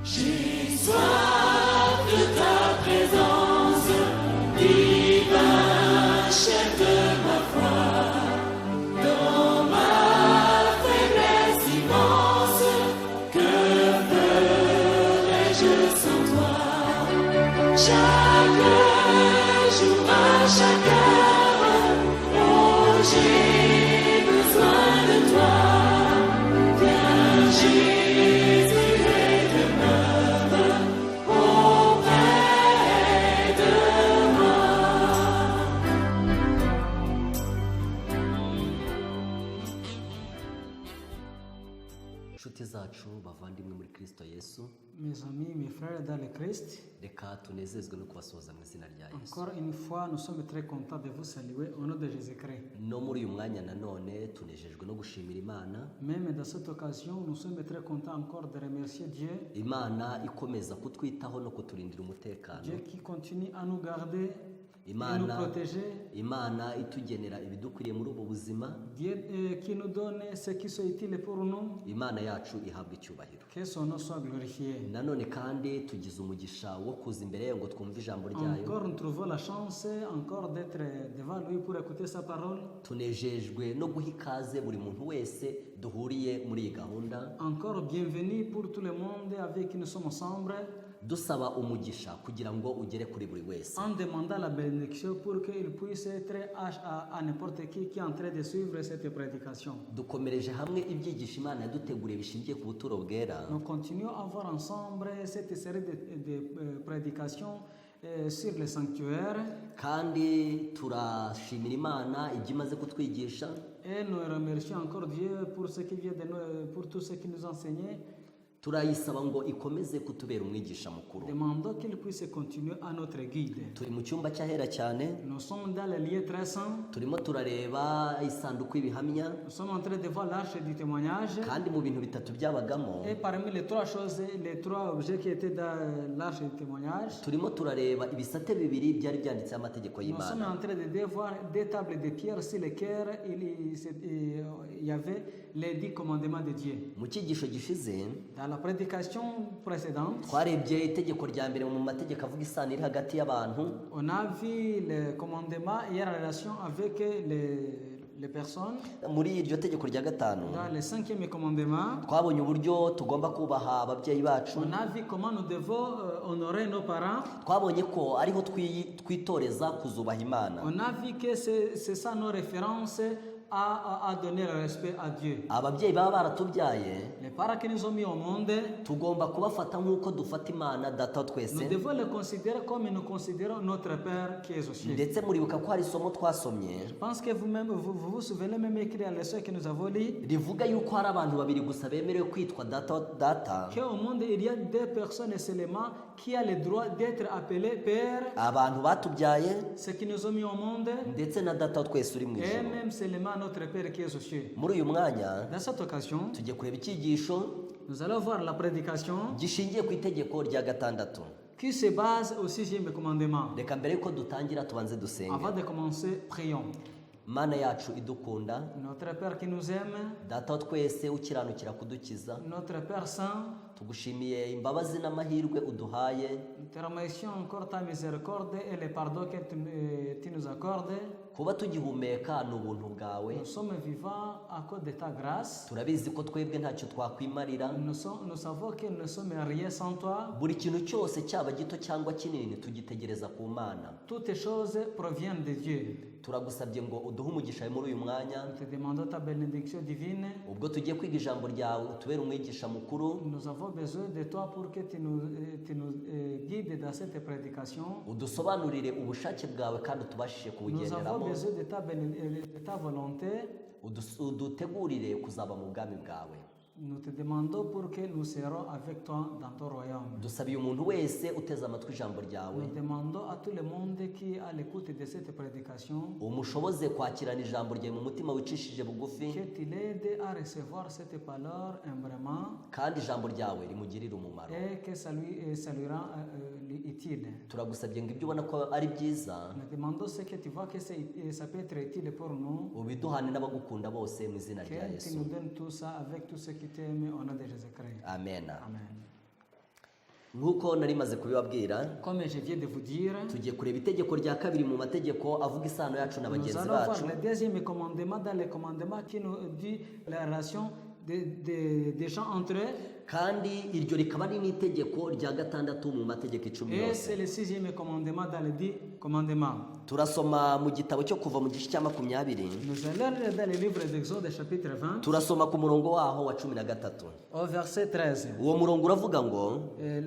J'ai soif de ta présence, divin chef de ma foi. Dans ma faiblesse immense, que ferais-je sans toi? Chaque jour, à chaque heure, oh, j'ai besoin de toi. Viens, Jésus, et demeure auprès de moi. inshuti zacu bavandimwe muri Kristo Yesu, Mes amis, mes frères dans le Christ, reka tunezezwe no kubasuhuza mu izina rya Yesu. encore une fois, nous sommes très contents de vous saluer au nom de Jésus-Christ. No muri uyu mwanya nanone tunejejwe no gushimira Imana, Même dans cette occasion, nous sommes très contents encore de remercier Dieu, Imana ikomeza kutwitaho no kuturindira umutekano, Dieu qui continue à nous garder et nous Imana protéger, Imana itugenera ibidukwiriye muri ubu buzima. Dieu qui nous donne ce qui soit utile pour nous, Imana yacu ihabwa icyubahiro. que son nom soit glorifié. Nanone kandi tugize umugisha wo kuza imbere yayo ngo twumve ijambo ryayo. Encore nous trouvons la chance encore d'être devant lui pour écouter sa parole. Tunejejwe no guha ikaze buri muntu wese duhuriye muri iyi gahunda, Encore bienvenue pour tout le monde avec qui nous sommes ensemble, dusaba umugisha kugira ngo ugere kuri buri wese. en demandant la bénédiction pour qu'il puisse être à n'importe qui est en train de suivre cette prédication. Dukomereje hamwe ibyigisho Imana yaduteguriye bishingiye ku buturo bwera, Nous continuons à voir ensemble cette série de prédications sur le sanctuaire kandi turashimira Imana ibyo imaze kutwigisha. et nous remercions encore Dieu pour ce qu'il vient de nous, pour tout ce qu'il nous a enseigné. Turayisaba ngo ikomeze kutubera umwigisha mukuru. Demandons qu'il puisse continuer à notre guide. Turi mu cyumba cy'ahera cyane, Nous sommes dans le lieu très saint. turimo turareba isanduku y'ibihamya, Nous sommes en train de voir l'arche du témoignage. kandi mu bintu bitatu byabagamo Et parmi les trois choses, les trois objets qui étaient dans l'arche du témoignage, turimo turareba ibisate bibiri byari byanditseho amategeko nous sommes y'Imana. en train de voir deux tables de pierre sur lesquelles il y avait les 10 commandements de Dieu. Mu cyigisho gishize Dans la prédication précédente, twarebye itegeko rya mbere mu mategeko avuga isano iri hagati y'abantu, on a vu le commandement et la relation avec les personnes. muri iryo tegeko rya gatanu Dans le 5e commandement, twabonye uburyo tugomba kubaha ababyeyi bacu, on a vu comment nous devons honorer nos parents. twabonye ko ariho twitoreza kuzubaha Imana. On a vu que c'est ça nos références à donner le respect à Dieu. Ababyeyi baba baratubyaye Les parents qui nous ont mis au monde, tugomba kubafata nk'uko dufata Imana data wa nous twese. devons les considérer comme nous considérons notre Père qui est aux cieux. Ndetse muribuka ko hari isomo twasomye Je pense que vous-même, vous souvenez même écrit à leçon que nous avons lu, rivuga yuko hari abantu babiri gusa bemerewe kwitwa data, qu'au monde il y a deux personnes seulement qui ont le droit d'être appelées Père, abantu batubyaye ceux qui nous ont mis au monde, ndetse na data wa twese uri mu et ijuru. même seulement notre Père qui est aux cieux. Muri uyu mwanya Dans cette occasion, tugiye kureba icyigisho nous allons voir la prédication gishingiye ku itegeko rya gatandatu. qui se base au 6e commandement. Reka mbere yuko dutangira tubanze Avant dusenge. de commencer, prions. Mana yacu idukunda, Notre Père qui nous aime, data wa twese ukiranukira kudukiza, notre Père Saint, tugushimiye imbabazi n'amahirwe uduhaye, nous te remercions encore ta miséricorde et le pardon que tu nous accordes. kuba tugihumeka ni ubuntu bwawe. Nous sommes vivants à cause de ta grâce. Turabizi ko twebwe ntacyo twakwimarira, Nous savons que nous ne sommes rien sans toi. buri kintu cyose cyaba gito cyangwa kinini tugitegereza ku Mana. Toutes choses proviennent de Dieu. Turagusabye ngo uduhe umugisha muri uyu mwanya, Nous te demandons ta bénédiction divine. ubwo tugiye kwiga ijambo ryawe utubere umwigisha mukuru, Nous avons besoin de toi pour que tu nous guides dans cette prédication. udusobanurire ubushake bwawe kandi utubashishe Nous kubugenderamo, avons besoin de ta volonté. udutegurire kuzaba mu bwami bwawe. Nous te demandons pour que nous serons avec toi dans ton royaume. Dusabiye umuntu wese uteze amatwi ijambo ryawe, Nous demandons à tout le monde qui est à l'écoute de cette prédication umushoboze kwakirana ijambo ryawe mu mutima wicishije bugufi, que tu l'aides à recevoir cette parole humblement kandi ijambo ryawe rimugirire umumaro. et que ça lui rend utile. Turagusabye ngo ibyo ubona ko ari byiza Nous demandons ce que tu vois que ça peut être utile pour nous, ubiduhane n'abagukunda bose mu izina rya que tu Yesu. nous donnes tout ça avec tout ce qui t'aime au nom de Jésus-Christ. Amen. Amen. nk'uko nari maze kubibabwira Comme je viens de vous dire, tugiye kureba itegeko rya kabiri mu mategeko avuga isano yacu na nous bagenzi allons bacu. voir le deuxième commandement dans les commandements qui nous dit la relation des gens entre eux. kandi iryo rikaba ari n'itegeko rya gatandatu mu mategeko icumi Et yose. c'est le sixième commandement dans les 10 commandements. Turasoma mu gitabo cyo kuva mu gice cya 20, Nous allons lire dans le livre d'Exode chapitre 20 turasoma ku murongo waho wa 13. au verset 13. Uwo murongo uravuga ngo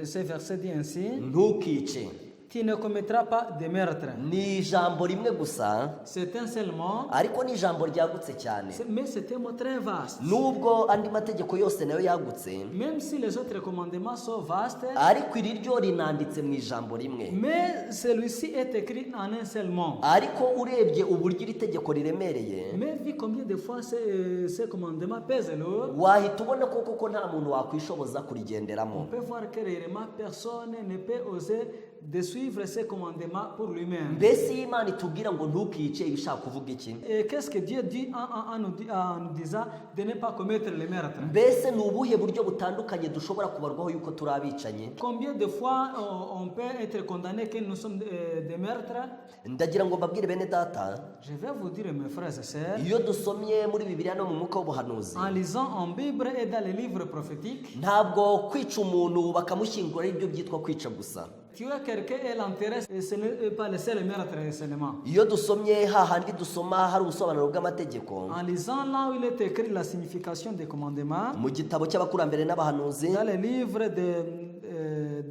Ce verset dit ainsi: ntukice. Tu ne commettras pas de meurtre. Ni ijambo rimwe gusa C'est un seul mot, ariko ni ijambo ryagutse cyane. mais c'est un mot très vaste. Nubwo andi mategeko yose nayo yagutse, Même si les autres commandements sont vastes, ariko iri ryo rinanditse mu ijambo rimwe. mais celui-ci est écrit en un seul mot. Ariko urebye uburyo iri tegeko riremereye, Mais vu combien de fois ces commandements pèsent lourd, wahita ubona koko nta muntu wakwishoboza on kurigenderamo. peut voir que réellement personne ne peut oser de suivre ces commandements pour lui-même. Mbese iyo Imana itubwira ngo ntukice ibishaka kuvuga iki? Et qu'est-ce que Dieu dit en nous disant de ne pas commettre le meurtre? Mbese ni ubuhe buryo butandukanye dushobora kubarwaho yuko turi abicanyi? Combien de fois on peut être condamné que nous sommes des meurtres? Ndagira ngo mbabwire bene data, Je vais vous dire, mes frères et sœurs, iyo dusomye muri Bibiliya no mu mwuka w'ubuhanuzi, en lisant en Bible et dans les livres prophétiques, ntabwo kwica umuntu bakamushyingura ari byo byitwa kwica gusa. tuer quelqu'un et l'enterrer, ce n'est pas le seul meurtre seulement. Iyo dusomye hahandi dusoma hari ubusobanuro bw'amategeko En lisant là où il est écrit la signification des commandements, mu gitabo cy'abakurambere n'abahanuzi, dans les livres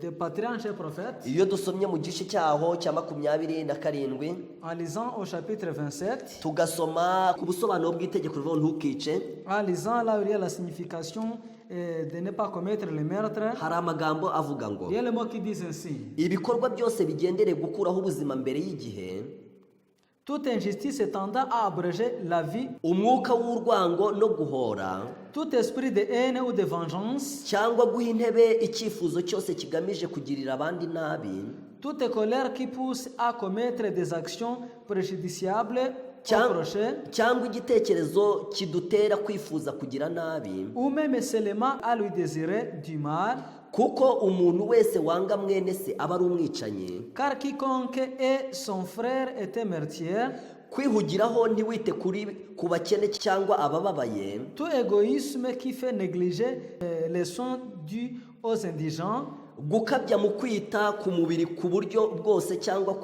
des patriarches et prophètes, iyo dusomye mu gice cyaho cya 27, en lisant au chapitre 27, tugasoma ku busobanuro bw'itegeko rivuga ngo ntukice, en lisant là où il y a la signification de ne pas commettre le meurtre, hari amagambo avuga ngo il y a les mots qui disent ainsi: ibikorwa byose bigendereye gukuraho ubuzima mbere y'igihe, toute injustice tendant à abréger la vie, umwuka w'urwango no guhora, tout esprit de haine ou de vengeance, cyangwa guha intebe icyifuzo cyose kigamije kugirira abandi nabi, toute colère qui pousse à commettre des actions préjudiciables au Cyang- prochain, cyangwa igitekerezo kidutera kwifuza kugira nabi, ou même seulement à lui désirer du mal, kuko umuntu wese wanga mwene se aba ari umwicanyi. car quiconque est son frère est un meurtrier. Kwihugiraho ntiwite ku bakene cyangwa abababaye, Tout égoïsme qui fait négliger les soins dus aux indigents, gukabya mu kwita ku mubiri ku buryo bwose cyangwa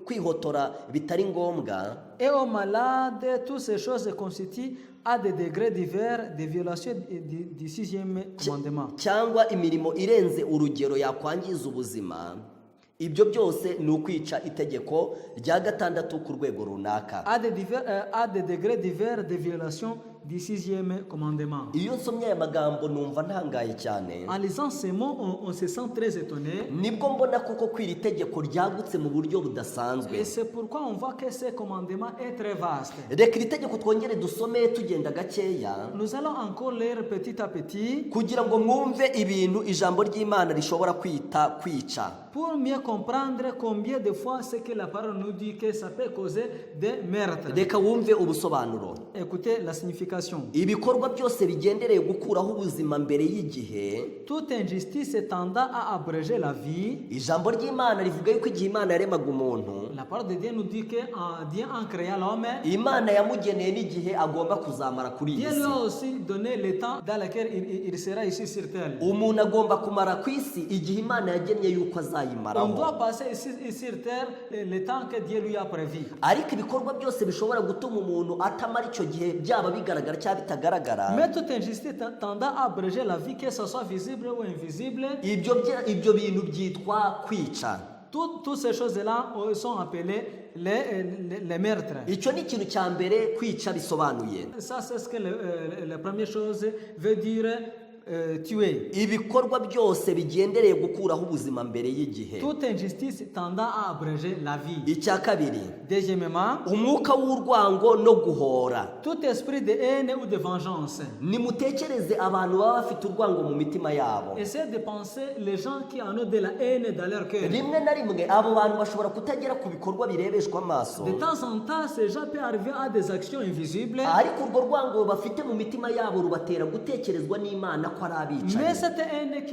kwihotora bitari ngombwa, et aux malades, toutes ces choses constituent à des degrés divers des violations du sixième commandement. cyangwa imirimo irenze urugero yakwangiza ubuzima. Ibyo byose ni ukwica itegeko rya gatandatu ku rwego runaka. À des degrés divers des violations du sixième commandement. Iyo nsomye aya magambo numva ntangaye cyane. En lisant ces mots, on se sent très étonné. Nibwo mbona koko kwira itegeko ryagutse mu buryo budasanzwe. Et c'est pourquoi on voit que ce commandement est très vaste. Reka iri tegeko twongere dusome tugenda gakeya, Nous allons encore lire petit à petit kugira ngo mwumve ibintu ijambo ry'Imana rishobora kwita kwica. pour mieux comprendre combien de fois ce que la parole nous dit que ça peut causer des meurtres. Reka wumve ubusobanuro. Écoutez la signification. Ibikorwa byose bigendereye gukuraho ubuzima mbere y'igihe, Toute injustice tendant à abréger la vie. ijambo ry'Imana rivuga yuko igihe Imana yaremaga umuntu, La parole de Dieu nous dit que Dieu en créant l'homme, Imana yamugeneye n'igihe agomba kuzamara kuri iyi Dieu lui si. a aussi donné le temps dans lequel il sera ici sur terre. Umuntu agomba kumara ku isi igihe Imana yagennye yuko On azayimaraho. doit passer ici sur terre le temps que Dieu lui a prévu. Ariko ibikorwa byose bishobora gutuma umuntu atamara icyo gihe, byaba bigaragara cyangwa bitagaragara, Mais toute injustice tendant à abréger la vie, que ce soit visible ou invisible, ibyo bintu byitwa kwica. toutes ces choses-là sont appelées les meurtres. Icyo ni ikintu cya mbere kwica bisobanuye. Ça, c'est ce que la première chose veut dire tuer. Ibikorwa byose bigendereye gukuraho ubuzima mbere y'igihe. Toute injustice tendant à abréger la vie. Icya kabiri, Deuxièmement, umwuka w'urwango no guhora. tout esprit de haine ou de vengeance. Nimutekereze abantu baba bafite urwango mu mitima yabo. Essayez de penser les gens qui en ont de la haine dans leur cœur. Rimwe na rimwe abo bantu bashobora kutagera ku bikorwa birebeshwa amaso, De temps en temps, ces gens peuvent arriver à des actions invisibles. ariko urwo rwango bafite mu mitima yabo rubatera gutekerezwa n'Imana ko ari Mais abicanyi. cette haine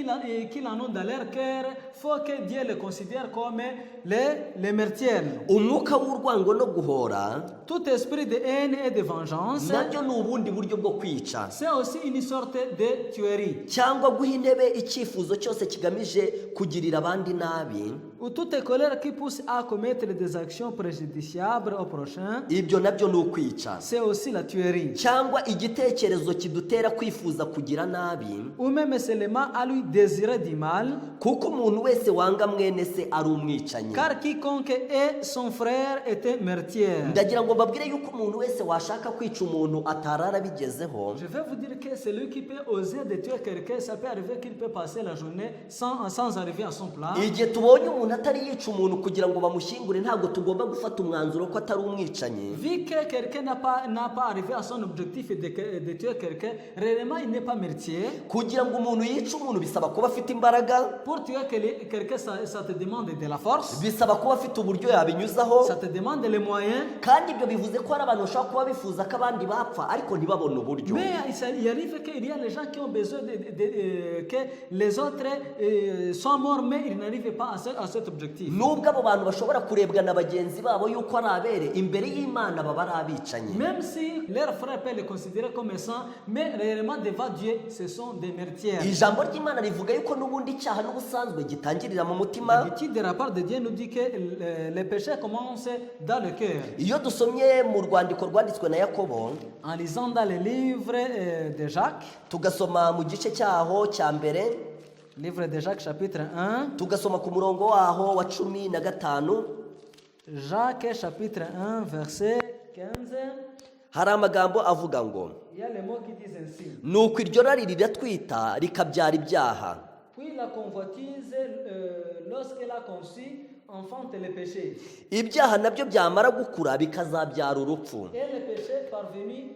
qu'ils en ont dans leur cœur, faut que Dieu les considère comme les meurtriers. Umwuka w'urwango no guhora Tout esprit de haine et de vengeance, nabyo ni ubundi buryo bwo kwica c'est aussi une sorte de tuerie. cyangwa guha intebe icyifuzo cyose kigamije kugirira abandi nabi. Ou toute colère qui pousse à commettre des actions préjudiciables au prochain, Ibyo nabyo ni ukwica. c'est aussi la tuerie. Cyangwa igitekerezo kidutera kwifuza kugira nabi, Ou même seulement à lui désirer du mal, kuko umuntu wese wanga mwene se ari umwicanyi. car quiconque est son frère était meurtrier. Ndagira ngo mbabwire yuko umuntu wese washaka kwica umuntu atarara bigezeho, Je vais vous dire que celui qui peut oser de tuer quelqu'un, ça peut arriver qu'il peut passer la journée sans arriver à son plan. igihe tubonye umuntu atari yica umuntu kugira ngo bamushyingure, ntabwo tugomba gufata umwanzuro ko atari umwicanyi. Vu que quelqu'un n'a pas arrivé à son objectif de tuer quelqu'un, réellement il n'est pas meurtrier. Kugira ngo umuntu yice umuntu bisaba kuba afite imbaraga, Pour tuer quelqu'un, ça te demande de la force, bisaba kuba afite uburyo yabinyuzaho, ça te demande les moyens. kandi ibyo bivuze ko hari abantu bashobora kuba bifuza ko abandi bapfa ariko ntibabone uburyo. Mais il arrive qu'il y a les gens qui ont besoin que les autres soient morts, mais ils n'arrivent pas à cet objectif. Nubwo abo bantu bashobora kurebwa na bagenzi babo yuko ari abere, imbere y'Imana baba ari abicanyi. Même si leurs frères peuvent les considérer comme saints, mais réellement devant Dieu, ce sont des meurtriers. Ijambo ry'Imana rivuga yuko n'ubundi icyaha n'ubusanzwe gitangirira mu mutima. L'habitude de la part de Dieu nous dit que les péchés commencent dans le cœur. Iyo dusomye mu rwandiko rwanditswe na Yakobo, En lisant dans le livre de Jacques, tugasoma mu gice cyaho cya mbere, livre de Jacques chapitre 1, tugasoma ku murongo waho wa 15, Jacques chapitre 1 verset 15, hari amagambo avuga ngo, il y a les mots qui disent ainsi. nuko iryo rari riratwita rikabyara ibyaha, Puis la convoitise, lorsqu'elle a conçu, enfante le péché. ibyaha nabyo byamara gukura bikazabyara urupfu. Et le péché parvenu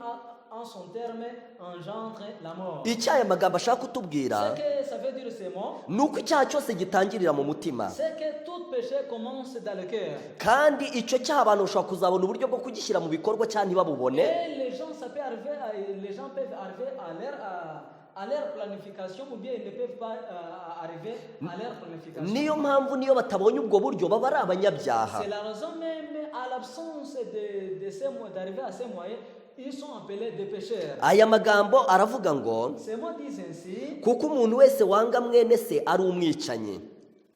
en son terme engendre la mort. Icyo aya magambo ashaka kutubwira Ce que ça veut dire ces mots, ni uko icyaha cyose gitangirira mu mutima, c'est que tout péché commence dans le cœur. kandi icyo cyaha abantu bashobora kuzabona uburyo bwo kugishyira mu bikorwa cyangwa ntibabubone. Et les gens, ça peut arriver, les gens peuvent arriver à leur planification, ou bien ils ne peuvent pas arriver à leur planification. Niyo mpamvu niyo batabonye ubwo buryo baba ari abanyabyaha. C'est la raison même, à l'absence d'arriver à ces moyens, ils sont appelés des pécheurs. Aya magambo aravuga ngo, Ces mots disent ainsi: kuko umuntu wese wanga mwene se ari umwicanyi.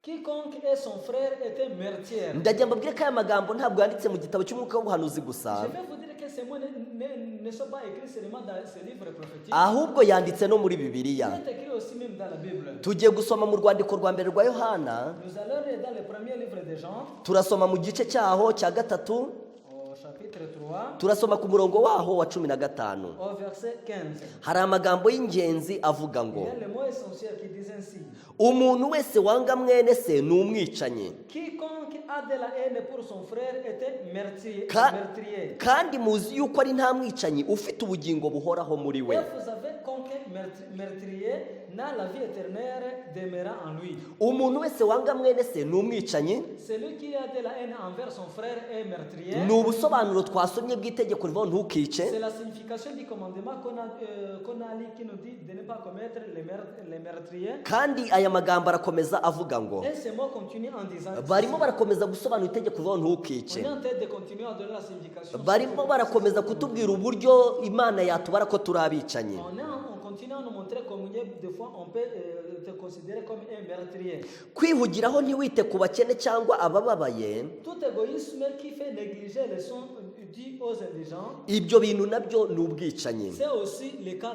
quiconque est son frère est un meurtrier. Ndagira mbabwire ko aya magambo ntabwo yanditse mu gitabo cy'umwuka w'ubuhanuzi gusa, Je vais vous dire que ces mots ne sont pas écrits seulement dans ce livre prophétique. ahubwo yanditse no muri Bibiliya. Il est écrit aussi même dans la Bible. Tugiye gusoma mu rwandiko rwa mbere rwa Yohana, Nous allons lire dans le premier livre de Jean, turasoma mu gice cyaho cya gatatu, au chapitre 3, turasoma ku murongo waho wa 15. au verset 15. Hari amagambo y'ingenzi avuga Il ngo, y a le mot essentiel qui dit ainsi: umuntu wese wanga mwene se ni umwicanyi. quiconque a de la haine pour son frère est un meurtrier. Kandi muzi yuko ari nta mwicanyi ufite ubugingo buhoraho muri we. Et vous savez qu'aucun meurtrier n'a la vie éternelle demeurant en lui. Umuntu wese wanga mwene se ni umwicanyi. Celui qui a de la haine envers son frère est meurtrier. Ni ubusobanuro twasomye bw'itegeko rivuga ngo ntukice. C'est la signification du commandement qu'on a lu qui nous dit de ne pas commettre les meurtriers. Kandi aya magambo arakomeza avuga ngo, Et ces mots continuent en disant: barimo barakomeza gusobanura itegeko rivuga ngo on ntukice. est en train de continuer à donner la signification. Barimo barakomeza kutubwira uburyo Imana yatubara ko turi abicanyi. On continue à nous montrer comme des fois on peut te considérer comme un meurtrier. Kwihugiraho ntiwite ku bakene cyangwa abababaye, Tout égoïsme qui fait négliger les soins dus aux indigents, ibyo bintu nabyo ni ubwicanyi. c'est aussi le cas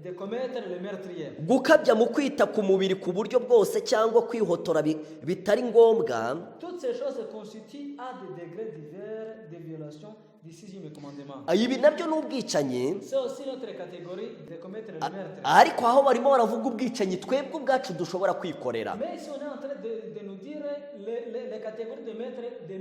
de commettre le meurtrier. Gukabya mu kwita ku mubiri ku buryo bwose cyangwa kwihotora bitari ngombwa, Toutes ces choses constituent à des degrés divers de violation du sixième commandement. ibi nabyo ni ubwicanyi. C'est aussi notre catégorie de commettre le meurtre. Ariko aho barimo baravuga ubwicanyi twebwe ubwacu dushobora kwikorera. Mais ici on est en train de nous dire les catégories de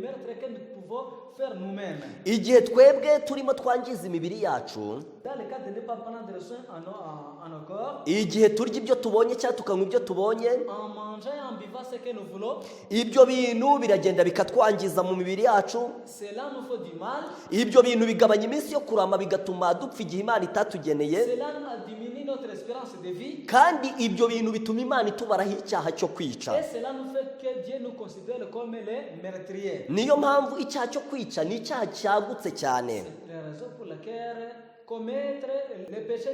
meurtre que nous pouvons faire nous-mêmes. Igihe twebwe turimo twangiza imibiri yacu, Dans le cas de ne pas prendre soin à nos corps, igihe turya ibyo tubonye cyangwa tukanywa ibyo tubonye, en mangeant et en buvant ce que nous voulons, ibyo bintu biragenda bikatwangiza mu mibiri yacu. cela nous fait du mal. Ibyo bintu bigabanya iminsi yo kurama bigatuma dupfa igihe Imana itatugeneye. Cela diminue notre espérance de vie. kandi ibyo bintu bituma imana itubaraho icyaha cyo kwica. Et cela nous fait que Dieu nous considère comme les meurtriers. Niyo mpamvu icyaha cyo kwica ni icyaha cyagutse cyane. C'est la raison pour laquelle commettre le péché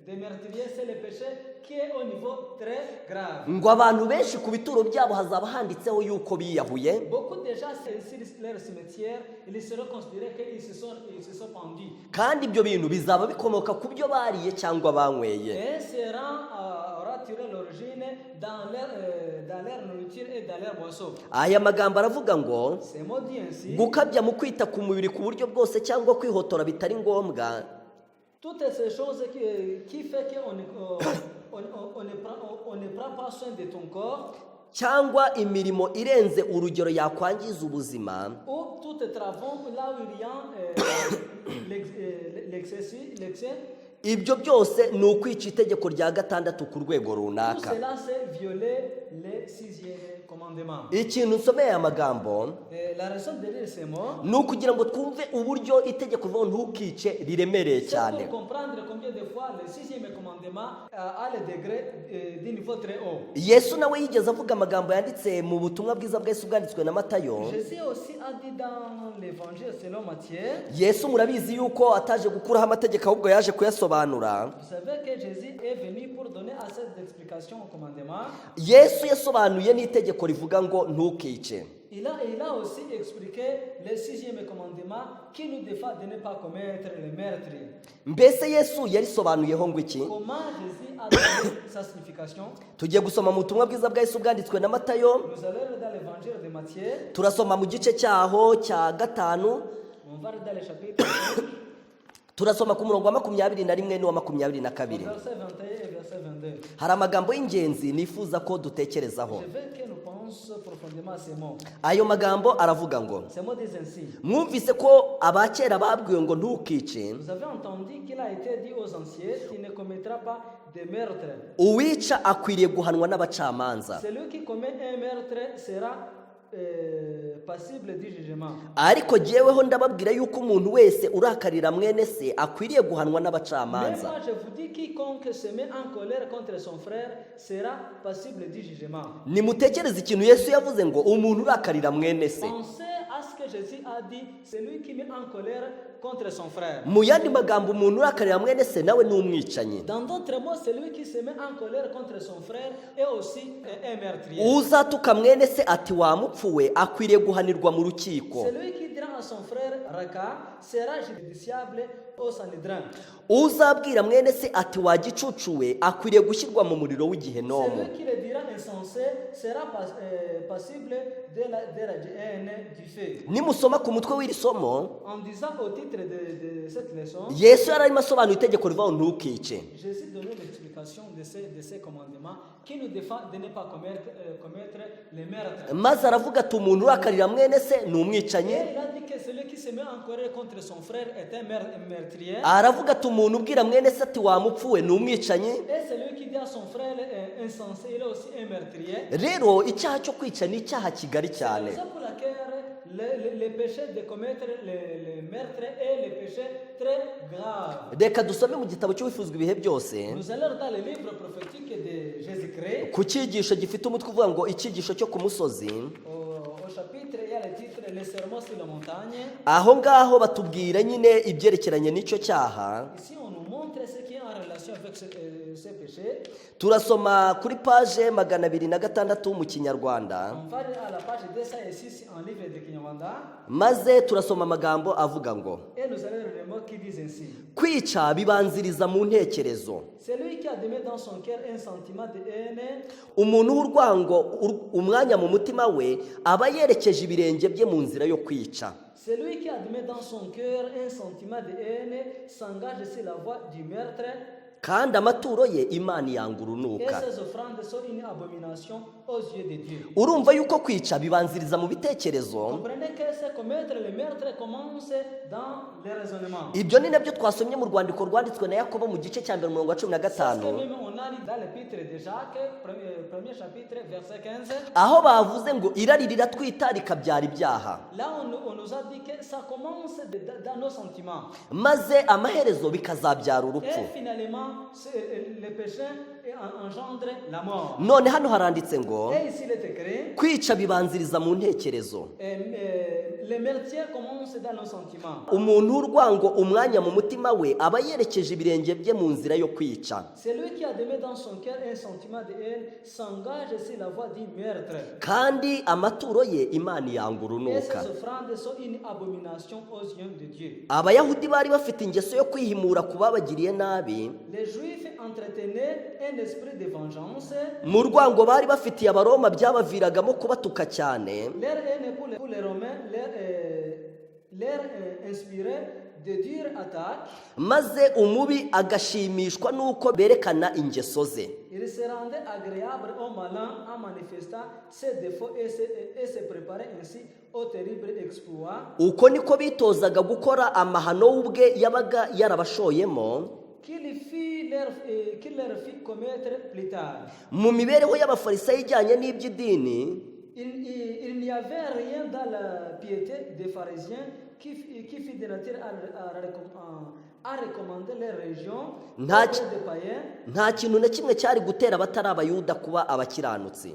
de meurtrier, c'est le péché qui est au niveau très grave. Ngo abantu benshi ku bituro byabo hazaba handitseho yuko biyahuye. Beaucoup de gens, sur leur cimetière, ils seront considérés qu'ils se sont pendus. Kandi ibyo bintu bizaba bikomoka ku byo bariye cyangwa banyweye. Et ce rang aura tiré l'origine dans leur nourriture et dans leur boisson. Aya magambo aravuga ngo C'est mot dit ainsi. gukabya mu kwita ku mubiri ku buryo bwose cyangwa kwihotora bitari ngombwa, Toutes ces choses qui fait qu'on ne prend pas soin de ton corps, cyangwa imirimo irenze urugero yakwangiza ubuzima, ou tout travaux là où il y a l'excès, ibyo byose ni ukwica itegeko rya gatandatu ku rwego tout runaka. cela c'est violer le 6e commandement. Ikintu nsomeye aya magambo Et la raison de lire ces mots, ni ukugira ngo twumve uburyo itegeko rivuga ntukice riremereye c'est cyane. pour comprendre combien de fois le 6e commandement a le degré d'un niveau très haut. Yesu nawe yigeze avuga amagambo yanditse mu butumwa bwiza bwa Yesu bwanditswe na Matayo. Jésus aussi a dit dans l'évangile selon Matthieu, Yesu murabizi yuko ataje gukuraho amategeko ahubwo yaje kuyasobanura. vous savez que Jésus est venu pour donner assez d'explications au commandement. Yesu yasobanuye n'itegeko rivuga ngo ntukice. Il a aussi expliqué le 6e commandement qui nous défend de ne pas commettre le meurtre. Mbese Yesu yarisobanuyeho ngo iki? Comment Jésus a donné sa signification? Tugiye gusoma mu butumwa bwiza bwa Yesu bwanditswe na Matayo. Nous allons lire dans l'évangile de Matthieu. Turasoma mu gice cyaho cya gatanu. On va lire dans le chapitre 5, Turasoma ku murongo wa 21 n'uwa 22. verset 21 et verset 22. Hari amagambo y'ingenzi nifuza ko dutekerezaho. Je veux que nous pensions profondément à ces mots. Ayo magambo aravuga ngo Ces mots disent ainsi. mwumvise ko abakera babwiwe ngo ntukice, Vous avez entendu qu'il a été dit aux anciens, tu ne commettras pas de meurtre. uwica akwiriye guhanwa n'abacamanza. Celui qui commet un meurtre sera passible du jugement. Ariko jyeweho ndababwira yuko umuntu wese urakarira mwene se akwiriye guhanwa Mais n'abacamanza. moi je vous dis, quiconque se met en colère contre son frère sera passible du jugement. Nimutekereze ikintu Yesu yavuze ngo umuntu urakarira mwene se. Pensez à ce que Jésus a dit, celui qui met en colère contre son frère. Mu yandi magambo umuntu urakarira mwene se nawe ni umwicanyi. Dans d'autres mots, celui qui se met en colère contre son frère est aussi un meurtrier. Uzatuka mwene se ati wamupfuwe akwiriye guhanirwa mu rukiko. Celui qui dira à son frère Raka sera justiciable au Sanhedrin. Uzabwira mwene se ati wagicucuwe akwiriye gushyirwa mu muriro w'igihenomu. Celui qui le dira insensé sera passible de la haine du feu. Nimusoma ku mutwe w'iri somo, En disant au titre de cette leçon, Yesu yari arimo asobanura itegeko rivuga ngo ntukice. Jésus donnait l'explication de ces commandements qui nous défend de ne pas commettre les meurtres. Maze aravuga ati umuntu urakarira mwene se ni umwicanyi. Et il a dit que celui qui se met en colère contre son frère est un meurtrier. Aravuga ati umuntu ubwira mwene se ati wamupfuwe ni umwicanyi. Et celui qui dit à son frère insensé, il est aussi un meurtrier. Rero icyaha cyo kwica ni icyaha kigari C'est la cyane. raison pour laquelle le péché de commettre le meurtre est le péché très grave. Reka dusome mu gitabo cy'uwifuzwa ibihe byose Nous allons dans le livre prophétique de Jésus-Christ. ku cyigisho gifite umutwe uvuga ngo icyigisho cyo ku musozi. Au chapitre, il y a le titre Le sermon sur la montagne. Aho ngaho batubwira nyine ibyerekeranye n'icyo cyaha. Ici, on nous montre ce qui est en relation avec ce péché. Turasoma kuri paje 206 mu Kinyarwanda, On va à la page 206 en livre de Kinyarwanda. maze turasoma amagambo avuga ngo Et nous allons lire les mots qui disent ainsi. kwica bibanziriza mu ntekerezo. Celui qui admet dans son cœur un sentiment de haine, Umuntu w'urwango umwanya mu mutima we aba yerekeje ibirenge bye mu nzira yo kwica. celui qui admet dans son cœur un sentiment de haine s'engage sur la voie du meurtre, Kandi amaturo ye Imana yanga et urunuka. ses offrandes sont une abomination aux yeux de Dieu. Urumva yuko kwica bibanziriza mu bitekerezo. Comprenez que c'est commettre le meurtre commence dans les raisonnements. Ibyo ni nabyo twasomye mu rwandiko rwanditswe na Yakobo mu gice cya 15. C'est ce que même on on a lu dans l'épître de Jacques, premier chapitre, verset 15. aho bavuze ngo irari riratwita rikabyara ibyaha, Là, on nous a dit que ça commence dans nos sentiments. maze amaherezo bikazabyara urupfu. Et finalement, le péché engendre la mort. None hano haranditse ngo Et ici, il est écrit, kwica bibanziriza mu ntekerezo. le meurtrier commence dans nos sentiments. Umuntu w'urwango umwanya mu mutima we aba yerekeje ibirenge bye mu nzira yo kwica, Celui qui a demeuré dans son cœur un sentiment de haine s'engage sur la voie du meurtre. kandi amaturo ye Imana yanga Et urunuka. ces offrandes sont une abomination aux yeux de Dieu. Abayahudi bari bafite ingeso yo kwihimura ku babagiriye nabi. Les Juifs entretenaient un esprit de vengeance. Mu rwango bari bafitiye Abaroma byabaviragamo kubatuka cyane, Leur haine pour les Romains leur inspirait de dures attaques. maze umubi agashimishwa n'uko berekana ingeso ze. Il se rendait agréable au malin en manifestant ses défauts et se préparait ainsi au terrible exploit Uko niko bitozaga gukora amahano ubwe yabaga yarabashoyemo qu'il leur fit commettre plus tard. mu mibereho y'Abafarisayo ijyanye n'iby'idini. Il n'y avait rien dans la piété des pharisiens qui fit de nature à recommander les régions Ntacyo- des païens. nta kintu na kimwe cyari gutera abatari Abayuda kuba abakiranutsi.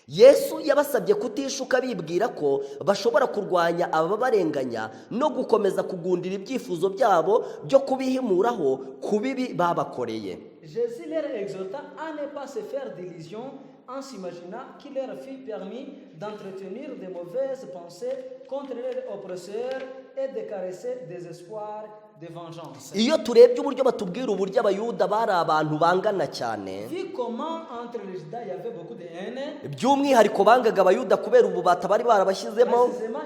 Yesu yabasabye kutishuka bibwira ko bashobora kurwanya ababarenganya no gukomeza kugundira ibyifuzo byabo byo kubihimuraho ku bibi babakoreye. Jésus leur exhorta à ne pas se faire d'illusions en s'imaginant qu'il leur fut permis d'entretenir de mauvaises pensées contre les oppresseurs et de caresser des espoirs de vengeance. Iyo turebye uburyo batubwira uburyo Abayuda bari abantu bangana cyane, Vu comment entre les Judas il y avait beaucoup de haine, by'umwihariko bangaga Abayuda kubera ububata bari barabashyizemo, précisément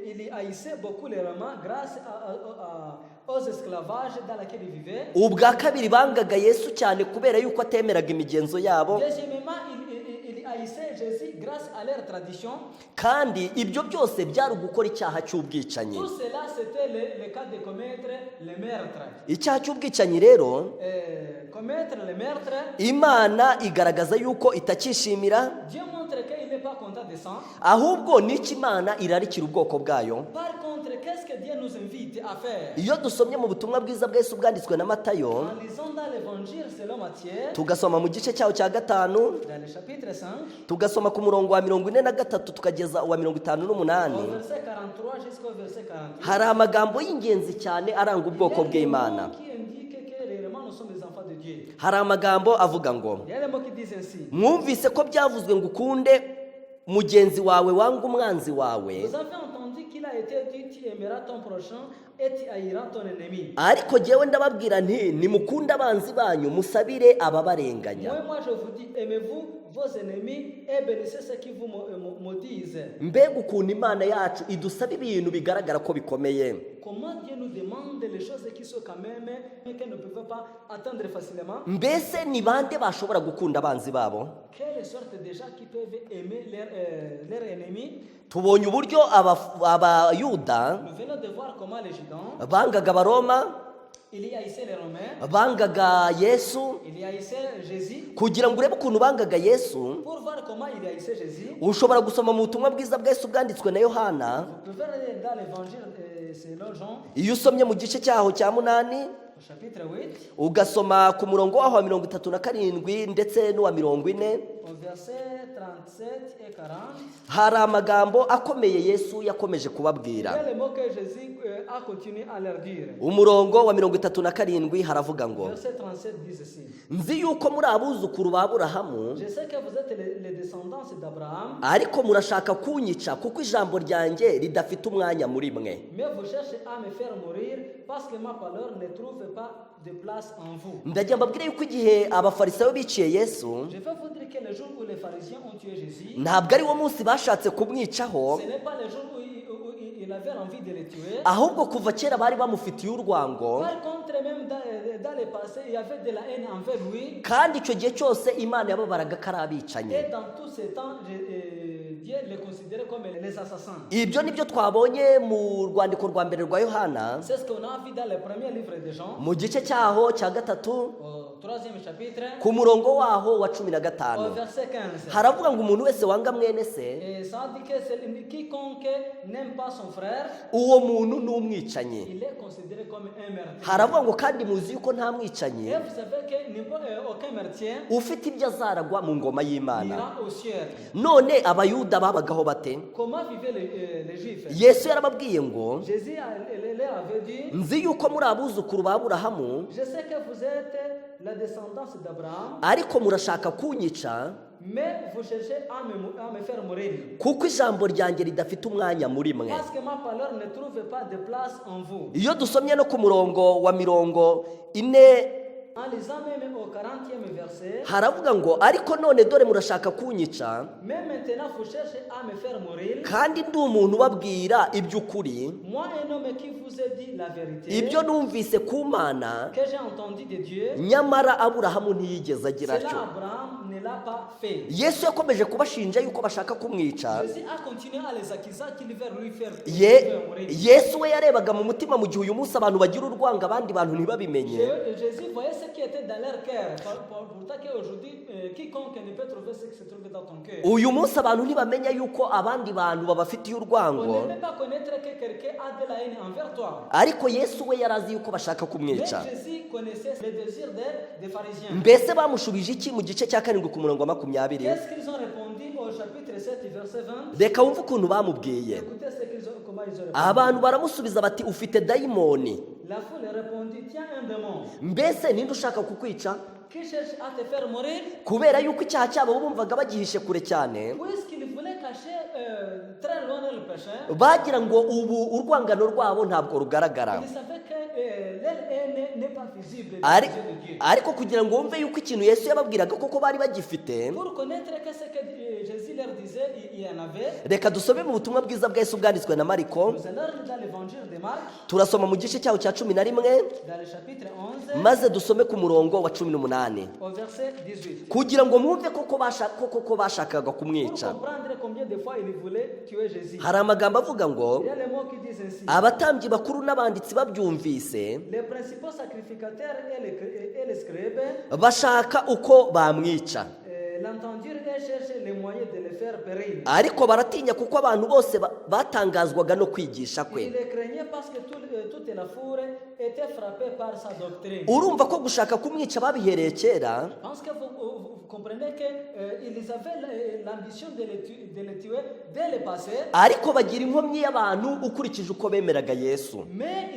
il haïssait beaucoup les Romains grâce aux esclavages dans lesquels ils vivaient. ubwa kabiri bangaga Yesu cyane kubera yuko atemeraga imigenzo yabo, Deuxièmement, il haïssait Jésus grâce à leur tradition. kandi ibyo byose byari ugukora icyaha cy'ubwicanyi. Tout cela, c'était le cas de commettre le meurtre. Icyaha cy'ubwicanyi rero Commettre le meurtre, Imana igaragaza yuko itakishimira, Dieu montre qu'il n'est pas content de ça. ahubwo n'icyo Imana irarikira ubwoko bwayo. Par contre, qu'est-ce que Dieu nous invite à faire? Iyo dusomye mu butumwa bwiza bwa Yesu bwanditswe na Matayo, En lisant dans l'évangile selon Matthieu, tugasoma mu gice cyaho cya gatanu, dans le chapitre 5, tugasoma ku murongo wa 43 tukageza uwa 58, au verset 43 jusqu'au verset 48, hari amagambo y'ingenzi cyane aranga ubwoko il y a des bw'Imana. mots qui indiquent que réellement nous sommes des enfants de Dieu. Hari amagambo avuga ngo Il y a des mots qui disent ainsi. mwumvise ko byavuzwe ngo ukunde mugenzi wawe wanga umwanzi wawe, Vous avez entendu qu'il a été dit tu aimeras ton prochain et tu haïras ton ennemi. ariko jyewe ndababwira nti nimukunde abanzi banyu musabire ababarenganya. Moi, je vous dis, aimez-vous vos ennemis et bénissez ceux qui vous maudisent. Mbega ukuntu Imana yacu idusaba ibintu bigaragara ko bikomeye. Comment Dieu nous demande les choses qui sont quand même qu'elles ne peuvent pas atteindre facilement. Mbese ni bande bashobora gukunda abanzi babo? Quelle sorte de gens qui peuvent aimer leurs ennemis? Tubonye uburyo Abayuda Nous venons de voir comment les Judas, bangaga Abaroma, il y a ici les Romains, bangaga Yesu. il y a ici Jésus. Kugira ngo urebe ukuntu bangaga Yesu, Pour voir comment il y a ici Jésus, ushobora gusoma mu butumwa bwiza bwa Yesu bwanditswe na Yohana. vous pouvez aller dans l'évangile selon Jean, Iyo usomye mu gice cyaho cya 8, au chapitre 8, ugasoma ku murongo waho wa 37 ndetse n'uwa 40, au verset 37 et 40, hari amagambo akomeye Yesu yakomeje il y kubabwira. a les mots que Jésus a continué à leur dire. Umurongo wa 37 haravuga ngo Verset 37 dit ceci. nzi yuko muri abuzukuru ba Aburahamu, Je sais que vous êtes les descendants d'Abraham, ariko murashaka kunyica kuko ijambo ryanjye ridafite umwanya muri mwe. mais vous cherchez à me faire mourir parce que ma parole ne trouve pas de place en vous. Ndagira mbabwire yuko igihe Abafarisayo biciye Yesu, Je vais vous dire que le jour où les pharisiens ont tué Jésus, ntabwo ari wo munsi bashatse kumwicaho, ce n'est pas le jour où il avait envie de le tuer. ahubwo kuva kera bari bamufitiye urwango, Par contre, même dans le passé, il y avait de la haine envers lui. kandi icyo gihe cyose Imana yababaraga ko ari abicanyi. Et dans tous ces temps, Dieu les considérait comme les assassins. Ibyo nibyo twabonye mu rwandiko rwa mbere rwa Yohana C'est ce qu'on a vu dans le premier livre de Jean, mu gice cyaho cya gatatu au troisième chapitre, ku murongo waho wa 15 au verset 15. haravuga ngo umuntu wese wanga mwene se Et ça dit que quiconque n'aime pas son frère, uwo muntu ni umwicanyi. il est considéré comme un meurtrier. Haravuga ngo kandi muzi yuko nta mwicanyi Et vous savez que aucun meurtrier ufite ibyo azaragwa mu ngoma y'Imana. ira au ciel. None abayuda babagaho bate? Comment vivaient les Juifs? Yesu yarababwiye ngo Jésus leur avait dit, nzi yuko muri abuzukuru ba Aburahamu, je sais que vous êtes la descendance d'Abraham, ariko murashaka kunyica mais vous cherchez à me faire mourir. kuko ijambo ryanjye ridafite umwanya muri mwe. Parce que ma parole ne trouve pas de place en vous. Iyo dusomye no ku murongo wa 40 En lisant même au 40e verset, haravuga ngo ariko none dore murashaka kunyica mais maintenant vous cherchez à me faire mourir. kandi ndi umuntu ubabwira iby'ukuri, Moi, un homme qui vous a dit la vérité, ibyo numvise ku Mana, que j'ai entendu de Dieu, nyamara Aburahamu ntiyigeze agira cela atyo. Abraham ne l'a pas fait. Yesu yakomeje kubashinja yuko bashaka kumwica. Jésus a continué à les accuser qu'ils veulent lui faire mourir. Yesu we yarebaga mu mutima mu gihe uyu munsi abantu bagira urwanga abandi bantu ntibabimenye. Jésus voyait ce qui était dans leur cœur. Pourtant qu'aujourd'hui, quiconque ne peut trouver ce qui se trouve dans ton cœur. Uyu munsi abantu ntibamenya yuko abandi bantu babafitiye On urwango, ne peut pas connaître que quelqu'un a de la haine envers toi. ariko Yesu we yarazi yuko bashaka Mais kumwica. Jésus connaissait les désirs des pharisiens. Mbese bamushubije iki mu gice cya 7 ku murongo wa 20? Qu'est-ce qu'ils ont répondu au chapitre 7, verset 20? Reka wumve ukuntu bamubwiye. Écoutez comment ils ont répondu. Abantu baramusubiza bati ufite dayimoni. La foule répondit, tiens un démon Mbese ninde ushaka kukwica? qui cherche à te faire mourir, Kubera yuko icyaha cyabo bumvaga bagihishe kure cyane, puisqu'il voulait cacher très loin le péché. bagira ngo ubu urwangano rwabo ntabwo rugaragara. Ils savaient que leur haine n'est pas visible dans Ari- les yeux de Dieu. ariko kugira ngo wumve yuko ikintu Yesu yababwiraga koko bari bagifite, Pour connaître que ce que Jésus leur disait, il y en avait. reka dusome mu butumwa bwiza bwa Yesu bwanditswe na Mariko. Nous allons lire dans l'évangile de Marc, Turasoma mu gice cyaho cya 11 dans le chapitre 11, maze dusome ku murongo wa 18 au verset 18. kugira ngo mwumve koko bashakaga Pour kumwica. comprendre combien de fois il voulait tuer Jésus. Hari amagambo avuga ngo Il y a les mots qui disent ainsi. abatambyi bakuru n'abanditsi babyumvise Les principaux sacrificateurs et les scribes bashaka uko bamwica, l'entendirent et cherchent les moyens de le faire périr. ariko baratinya kuko abantu bose batangazwaga no kwigisha Ils kwe. le craignaient parce que toute la foule était frappée par sa doctrine. Urumva ko gushaka kumwica babihereye kera, Parce que vous comprenez qu'ils avaient l'ambition de le tuer dès le passé, ariko bagira inkomyi y'abantu ukurikije uko bemeraga Yesu. mais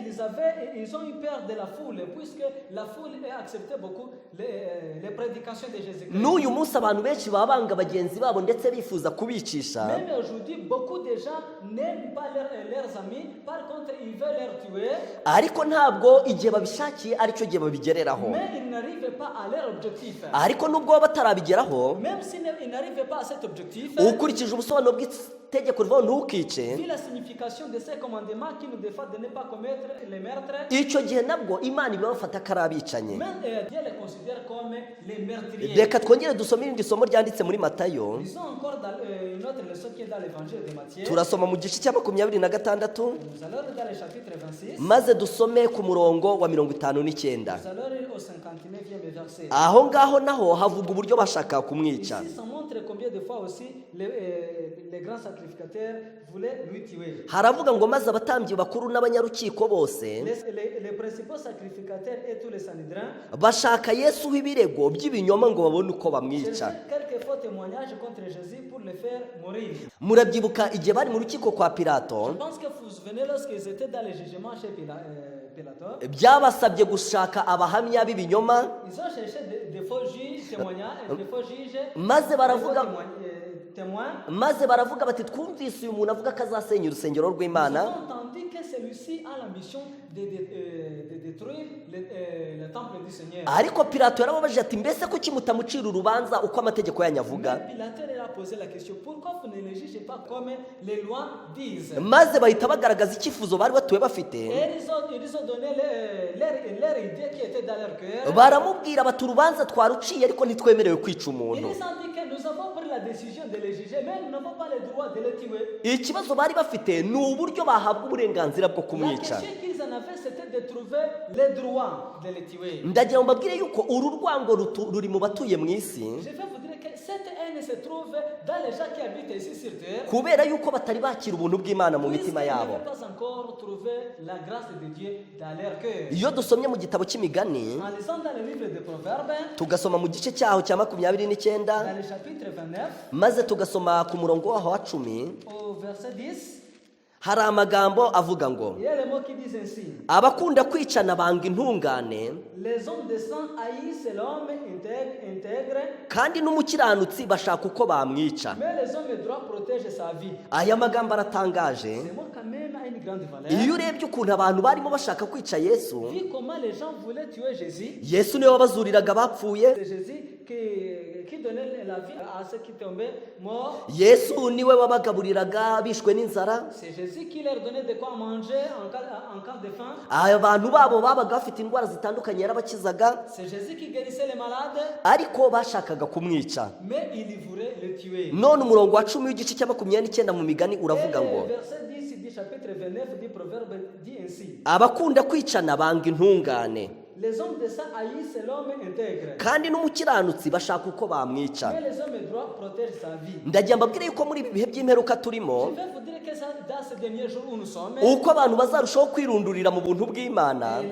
ils ont eu peur de la foule, puisque la foule a accepté beaucoup les prédications de Jésus-Christ. N'uyu munsi abantu benshi baba banga bagenzi babo ndetse bifuza kubicisha, Même aujourd'hui, beaucoup de gens n'aiment pas leurs amis, par contre, ils veulent les tuer, ariko ntabwo igihe babishakiye aricyo gihe babigereraho. mais ils n'arrivent pas à leur objectif. Ariko nubwo baba batarabigeraho, Même s'ils n'arrivent pas à cet objectif, ukurikije ubusobanuro bw'itegeko rivuga ngo ntukice, vu la signification de ces commandements qui nous défendent de ne pas commettre les meurtres, icyo gihe nabwo Imana ibabafata ko ari abicanyi. même Dieu les considère comme les meurtriers. Reka twongere dusome irindi somo ryanditse muri Matayo. Lisons encore dans une autre leçon qui est dans l'évangile de Matthieu. Turasoma mu gice cya 26 Nous allons lire dans le chapitre 26. maze dusome ku murongo wa 59. Nous allons lire au 59e verset. Aho ngaho naho havuga uburyo bashaka kumwica. Ici, ça montre combien de fois aussi les grands sacrificateurs voulaient lui tuer. Haravuga ngo maze abatambyi bakuru n'abanyarukiko bose Les principaux sacrificateurs et tous les sanhédrins bashaka Yesu w'ibirego by'ibinyoma ngo babone uko bamwica. cherchaient quelques faux témoignages contre Jésus pour le faire mourir. Murabyibuka igihe bari mu rukiko kwa Je Pilato, pense que vous vous souvenez lorsqu'ils étaient dans le jugement chez Pilate, byabasabye gushaka abahamya b'ibinyoma, ils ont cherché des faux juges, des faux juges, maze des baravuga faux témoins. maze baravuga bati twumvise uyu muntu avuga ko azasenya urusengero Ils rw'Imana, ont entendu que celui-ci a l'ambition de détruire le temple du Seigneur. ariko Pilato yarababajije ati mbese kuki mutamucira urubanza uko amategeko yanyu avuga? Mais Pilate leur a posé la question, pourquoi vous ne le jugez pas comme les lois disent? Maze bahita bagaragaza icyifuzo bari batuye bafite, Et ils ont donné leur idée qui était dans leur cœur. baramubwira bati urubanza twaruciye ariko ntitwemerewe kwica Ils umuntu. ont dit que nous avons pris la décision de les juger, mais nous n'avons pas le droit de les tuer. Ikibazo bari bafite ni uburyo bahabwa uburenganzira bwo La kumwica. question qu'ils en avaient, c'était de trouver trouvaient les droits de les tuer. ndagira ngo mbabwire yuko uru rwango ruri mu batuye mu isi Je vais vous dire que cette haine se trouve dans les gens qui habitent ici sur terre. kubera yuko batari bakira ubuntu bw'Imana mu Puisqu'ils mitima yabo. n'avaient pas encore trouvé la grâce de Dieu dans leur cœur. Iyo dusomye mu gitabo cy'imigani En lisant dans le livre des Proverbes, tugasoma mu gice cyaho cya 29 dans le chapitre 29, maze tugasoma ku murongo waho wa 10 au verset 10, hari amagambo avuga ngo il y a les mots qui disent ainsi. abakunda kwicana banga intungane Les hommes de sang haïssent l'homme intègre, kandi n'umukiranutsi bashaka uko bamwica. mais les hommes droits protègent sa vie. Aya magambo aratangaje. C'est moi quand même a une grande valeur. Iyo urebye ukuntu abantu barimo bashaka kwica Yesu, Vu comment les gens voulaient tuer Jésus, Yesu niwe wabazuriraga abapfuye, c'est Jésus qui donnait la vie à ceux qui tombaient morts. Yesu niwe wabagaburiraga bishwe n'inzara, C'est Jésus qui leur donnait de quoi manger en cas de faim. abantu babo babaga bafite indwara zitandukanye yarabakizaga, C'est Jésus qui guérissait les malades, ariko bashakaga kumwica. mais il voulait le tuer. None umurongo wa 10 w'igice cya 29 mu migani uravuga Et ngo le verset 10 du chapitre 29 du Proverbe dit ainsi. abakunda kwicana banga intungane Les hommes de sang haïssent l'homme intègre, kandi n'umukiranutsi bashaka uko bamwica. mais les hommes droits protègent sa vie. Ndagira mbabwire yuko muri ibi bihe by'imperuka turimo, Je vais vous dire que ça, dans ces derniers jours où nous sommes, uko abantu bazarushaho kwirundurira mu buntu bw'Imana,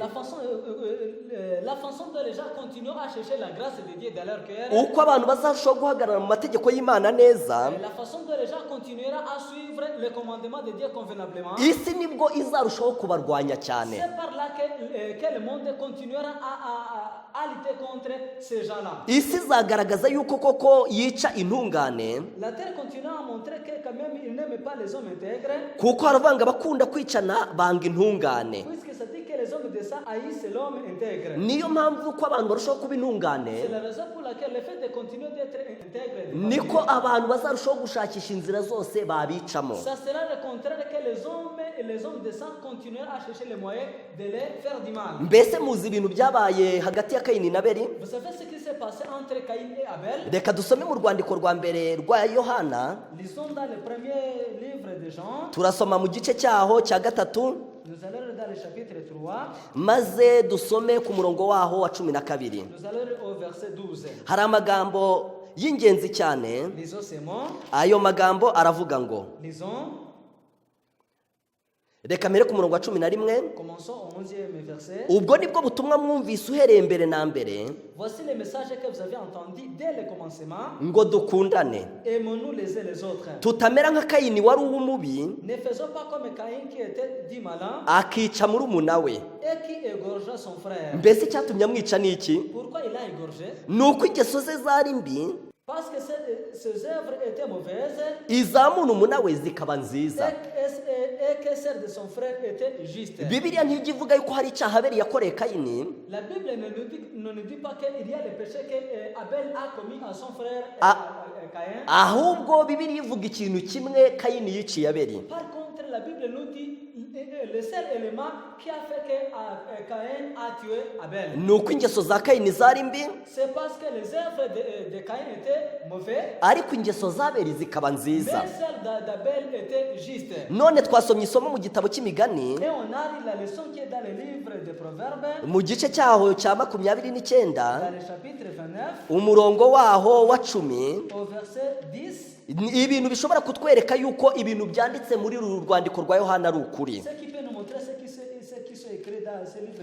la façon dont les gens continuent à chercher la grâce de Dieu dans leur cœur, uko abantu bazarushaho guhagarara mu mategeko y'Imana neza, la façon dont les gens continueront à suivre les commandements de Dieu convenablement, isi nibwo izarushaho kubarwanya cyane. c'est par là que le monde continuera à lutter contre ces gens-là. Isi izagaragaza yuko koko yica intungane, La terre continuera à montrer que quand même il n'aime pas les hommes intègres, kuko haravanga abakunda kwicana banga intungane. puisque ça dit que les hommes de ça haïssent l'homme intègre. Niyo mpamvu uko abantu barushaho kuba intungane, C'est la raison pour laquelle le fait de continuer d'être intègre, niko abantu bazarushaho gushakisha inzira zose babicamo. ça sera le contraire que les hommes de sang continueront à chercher les moyens de les faire du mal. Mbese muzi ibintu byabaye hagati ya Kayini na Abeli? Vous savez ce qui s'est passé entre Caïn et Abel? Reka dusome mu rwandiko rwa mbere rwa Yohana, Lisons dans le premier livre de Jean. turasoma mu gice cyaho cya 3 Nous allons dans le chapitre 3. maze dusome ku murongo waho wa 12. Nous allons au verset 12. Hari amagambo y'ingenzi cyane. Lisons ces mots. Ayo magambo aravuga ngo, Lisons. reka mbere ku murongo wa 11, Commençons au 11e verset. ubwo nibwo butumwa mwumvise uhereye mbere na mbere, Voici le message que vous avez entendu dès le commencement. ngo dukundane, Aimons-nous les uns les autres. tutamera nka Kayini wari uw'umubi Ne faisons pas comme Caïn qui était dit malin akica murumuna we. et qui égorgea son frère. Mbese icyatumye amwica ni iki? Pourquoi il a égorgé? Ni uko ingeso ze zari mbi, Parce que ses œuvres étaient mauvaises iza murumuna we zikaba nziza. et que celles de son frère étaient justes. Bibiliya ntijya ivuga yuko hari icyaha Abeli yakoreye Kayini, La Bible ne nous dit pas qu'il y a le péché que Abel a commis à son frère Caïn. ahubwo Bibiliya ivuga ikintu kimwe Kayini yiciye Abeli. Par contre, la Bible nous dit le seul élément qui a fait que Caïn a tué Abel. Ni uko ingeso za Kayini zari mbi, C'est parce que les œuvres de Caïn étaient mauvaises, ariko ingeso za Abeli zikaba mais nziza. celles d'Abel étaient justes. None twasomye isomo mu gitabo cy'imigani Et on a lu la leçon qui est dans le livre des Proverbes, mu gice cyaho cya 29 dans le chapitre 29, umurongo waho wa 10, au verset 10. ibintu bishobora kutwereka yuko ibintu byanditse muri uru rwandiko rwa Yohana ari ukuri. Ce qui peut nous montrer ce qui sont écrits dans ce livre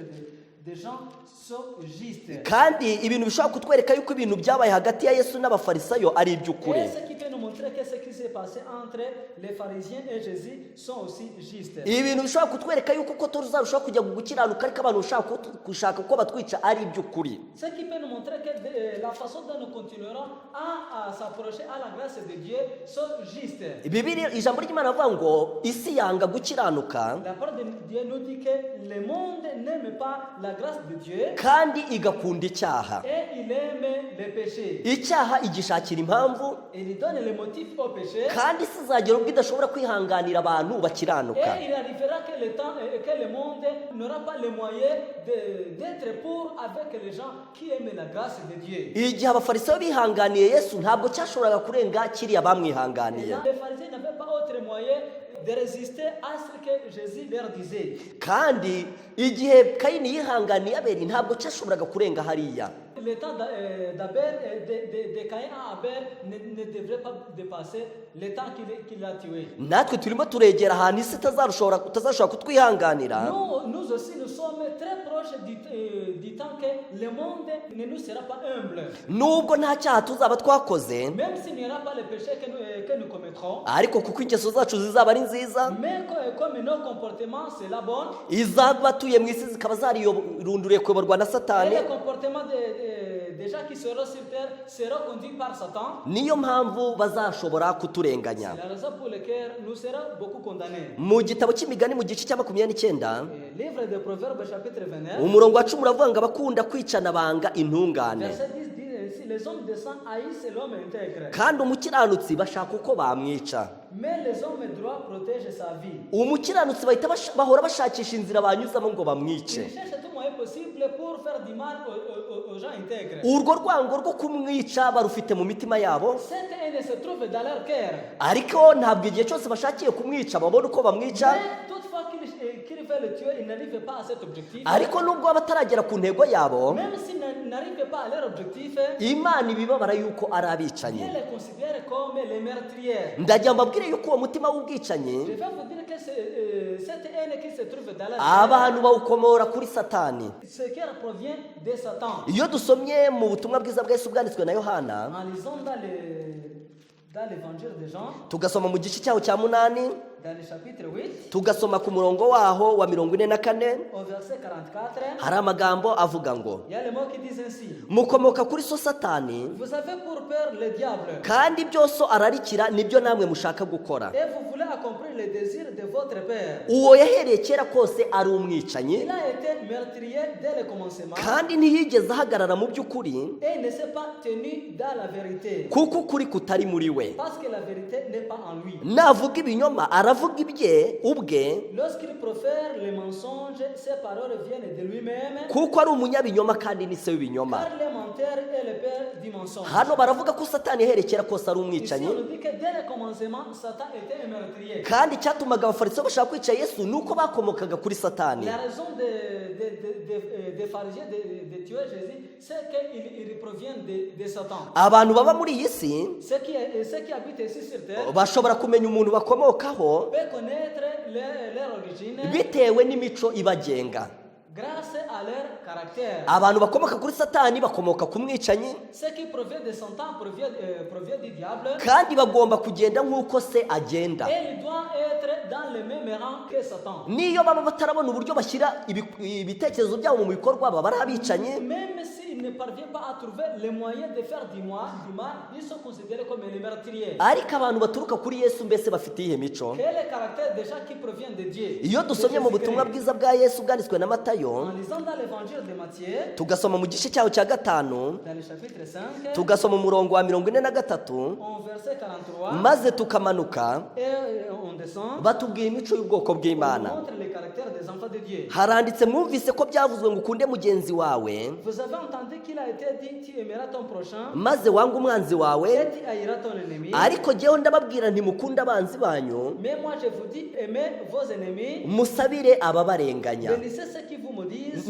de Jean sont justes. Kandi ibintu bishobora kutwereka yuko ibintu byabaye hagati ya Yesu n'abafarisayo ari iby'ukuri. Et ce qui peut nous montrer que ce qui s'est passé entre les pharisiens et Jésus sont aussi justes. Ibintu bishobora kutwereka yuko ko tuzarushaho kujya gukiranuka ariko abantu gushaka uko batwica ari iby'ukuri. Ce qui peut nous montrer que la façon dont nous continuerons à s'approcher à la grâce de Dieu sont justes. Bibiliya ijambo ry'Imana avuga ngo isi yanga gukiranuka La parole de Dieu nous dit que le monde n'aime pas la grâce de Dieu kandi igakunda icyaha. et il aime le péché. Icyaha igishakira impamvu, Il donne le motif au péché. kandi isi izagera ubwo idashobora kwihanganira abantu bakiranuka. Et il arrivera que le temps que le monde n'aura pas les moyens d'être pour avec les gens qui aiment la grâce de Dieu. Igihe abafarisayo bihanganiye Yesu ntabwo cyashoboraga kurenga kiriya bamwihanganiye. Les pharisiens n'avaient pas autre moyen de résister à ce que Jésus leur disait. kandi igihe kayini yihanganiye abeli ntabwo cyashoboraga kurenga hariya. Le temps d'Abel, de Caïn à Abel ne devrait pas dépasser le temps qu'il a tué. natwe turimo turegera ahantu isi utazashobora kutwihanganira. Nous aussi, nous sommes très proches du temps que le monde ne nous sera pas humble. nubwo nta cyaha tuzaba twakoze, Même s'il n'y aura pas le péché que nous commettrons, ariko kuko ingeso zacu zizaba ari nziza, mais comme nos comportements, c'est la bonne, izaba atuye mu isi zikaba zarirunduriye kuyoborwa na et satani. les comportements des gens qui seront sur terre seront conduits par Satan. niyo mpamvu bazashobora kuturenganya. C'est la raison pour laquelle nous serons beaucoup condamnés. mu gitabo cy'imigani mu gice cya 29 Livre de Proverbes, chapitre 29, umurongo wa 10 uravuga ngo abakunda kwicana banga intungane, verset 10 dit ainsi: les hommes de sang haïssent l'homme intègre, kandi umukiranutsi bashaka uko bamwica. mais les hommes droits protègent sa vie. umukiranutsi bahita bahora bashakisha inzira banyuzamo ngo bamwice. Ils cherchent tout moyen possible pour faire du mal aux gens intègres. urwo rwango rwo kumwica barufite mu mitima yabo, Cette haine se trouve dans leur cœur. ariko ntabwo igihe cyose bashakiye kumwica babona uko bamwica. Mais toutefois qu'ils veulent le tuer, ils n'arrivent pas à cet objectif. ariko nubwo baba bataragera ku ntego yabo, Même s'ils n'arrivent pas à leur objectif, imana ibibabara yuko ari abicanyi. Dieu les considère comme les meurtriers. ndagira mbabwire yuko uwo mutima w'ubwicanyi Je vais vous dire que cette haine qui se trouve dans leur cœur, abantu bawukomora kuri satani. ce qui provient de Satan. iyo dusomye mu butumwa bwiza bwa Yesu bwanditswe na Yohana, En lisant dans l'évangile de Jean, tugasoma mu gice cyaho cya 8, dans le chapitre 8, tugasoma ku murongo waho wa 44, au verset 44, hari amagambo avuga ngo il y a les mots qui disent ainsi: mukomoka kuri so satani, vous avez pour peur le diable, kandi byose ararikira nibyo namwe mushaka gukora. et vous voulez accomplir les désirs de votre père. uwo yahereye kera kose ari umwicanyi, Il a été meurtrier dès le commencement, kandi ntiyigeze ahagarara mu by'ukuri, et il ne s'est pas tenu dans la vérité, kuko ukuri kutari muri we. parce que la vérité n'est pas en lui. navuga ibinyoma aravuga ibye ubwe, Lorsqu'il profère les mensonges, ses paroles viennent de lui-même, kuko ari umunyabinyoma kandi ni se w'ibinyoma. car le menteur est le père du mensonge. hano baravuga ko satani yahereye kera kose ari Ici, umwicanyi, on nous dit que dès le commencement, Satan était un meurtrier. kandi icyatumaga abafarisayo bashaka kwica Yesu ni uko bakomokaga kuri satani. La raison des pharisiens de tuer Jésus, c'est qu'il provient de Satan. abantu baba muri iyi si Ceux qui habitent ici sur terre bashobora kumenya umuntu bakomokaho peuvent connaître leur origine bitewe n'imico ibagenga. grâce à leur caractère. abantu bakomoka kuri satani bakomoka ku mwicanyi, Ce qui provient de Satan provient du diable, kandi bagomba kugenda nk'uko se agenda. et il doit être dans le même rang que Satan. niyo baba batarabona uburyo bashyira ibitekerezo byabo mu bikorwa, baba ari abicanyi. Même s'il ne parvient pas à trouver les moyens de faire du mal, ils sont considérés comme les meurtriers. ariko abantu baturuka kuri Yesu mbese bafite iyihe mico? Quel est le caractère des gens qui proviennent de Dieu? iyo dusomye mu butumwa bwiza bwa Yesu bwanditswe na Matayo, En lisant dans l'évangile de Matthieu, tugasoma mu gice cyaho cya 5, dans le chapitre 5, tugasoma umurongo wa 43, en verset 43, maze tukamanuka, et on descend, batubwira imico y'ubwoko on bw'Imana. montre le caractère des enfants de Dieu. haranditse mwumvise ko byavuzwe ngo ukunde mugenzi wawe, Vous avez entendu qu'il a été dit: tu aimeras ton prochain maze wanga umwanzi wawe, et tu haïras ton ennemi. ariko jyewe ndababwira nti mukunde abanzi banyu, Mais moi je vous dis, aimez vos ennemis, musabire ababarenganya, bénissez ceux qui vous maudissent,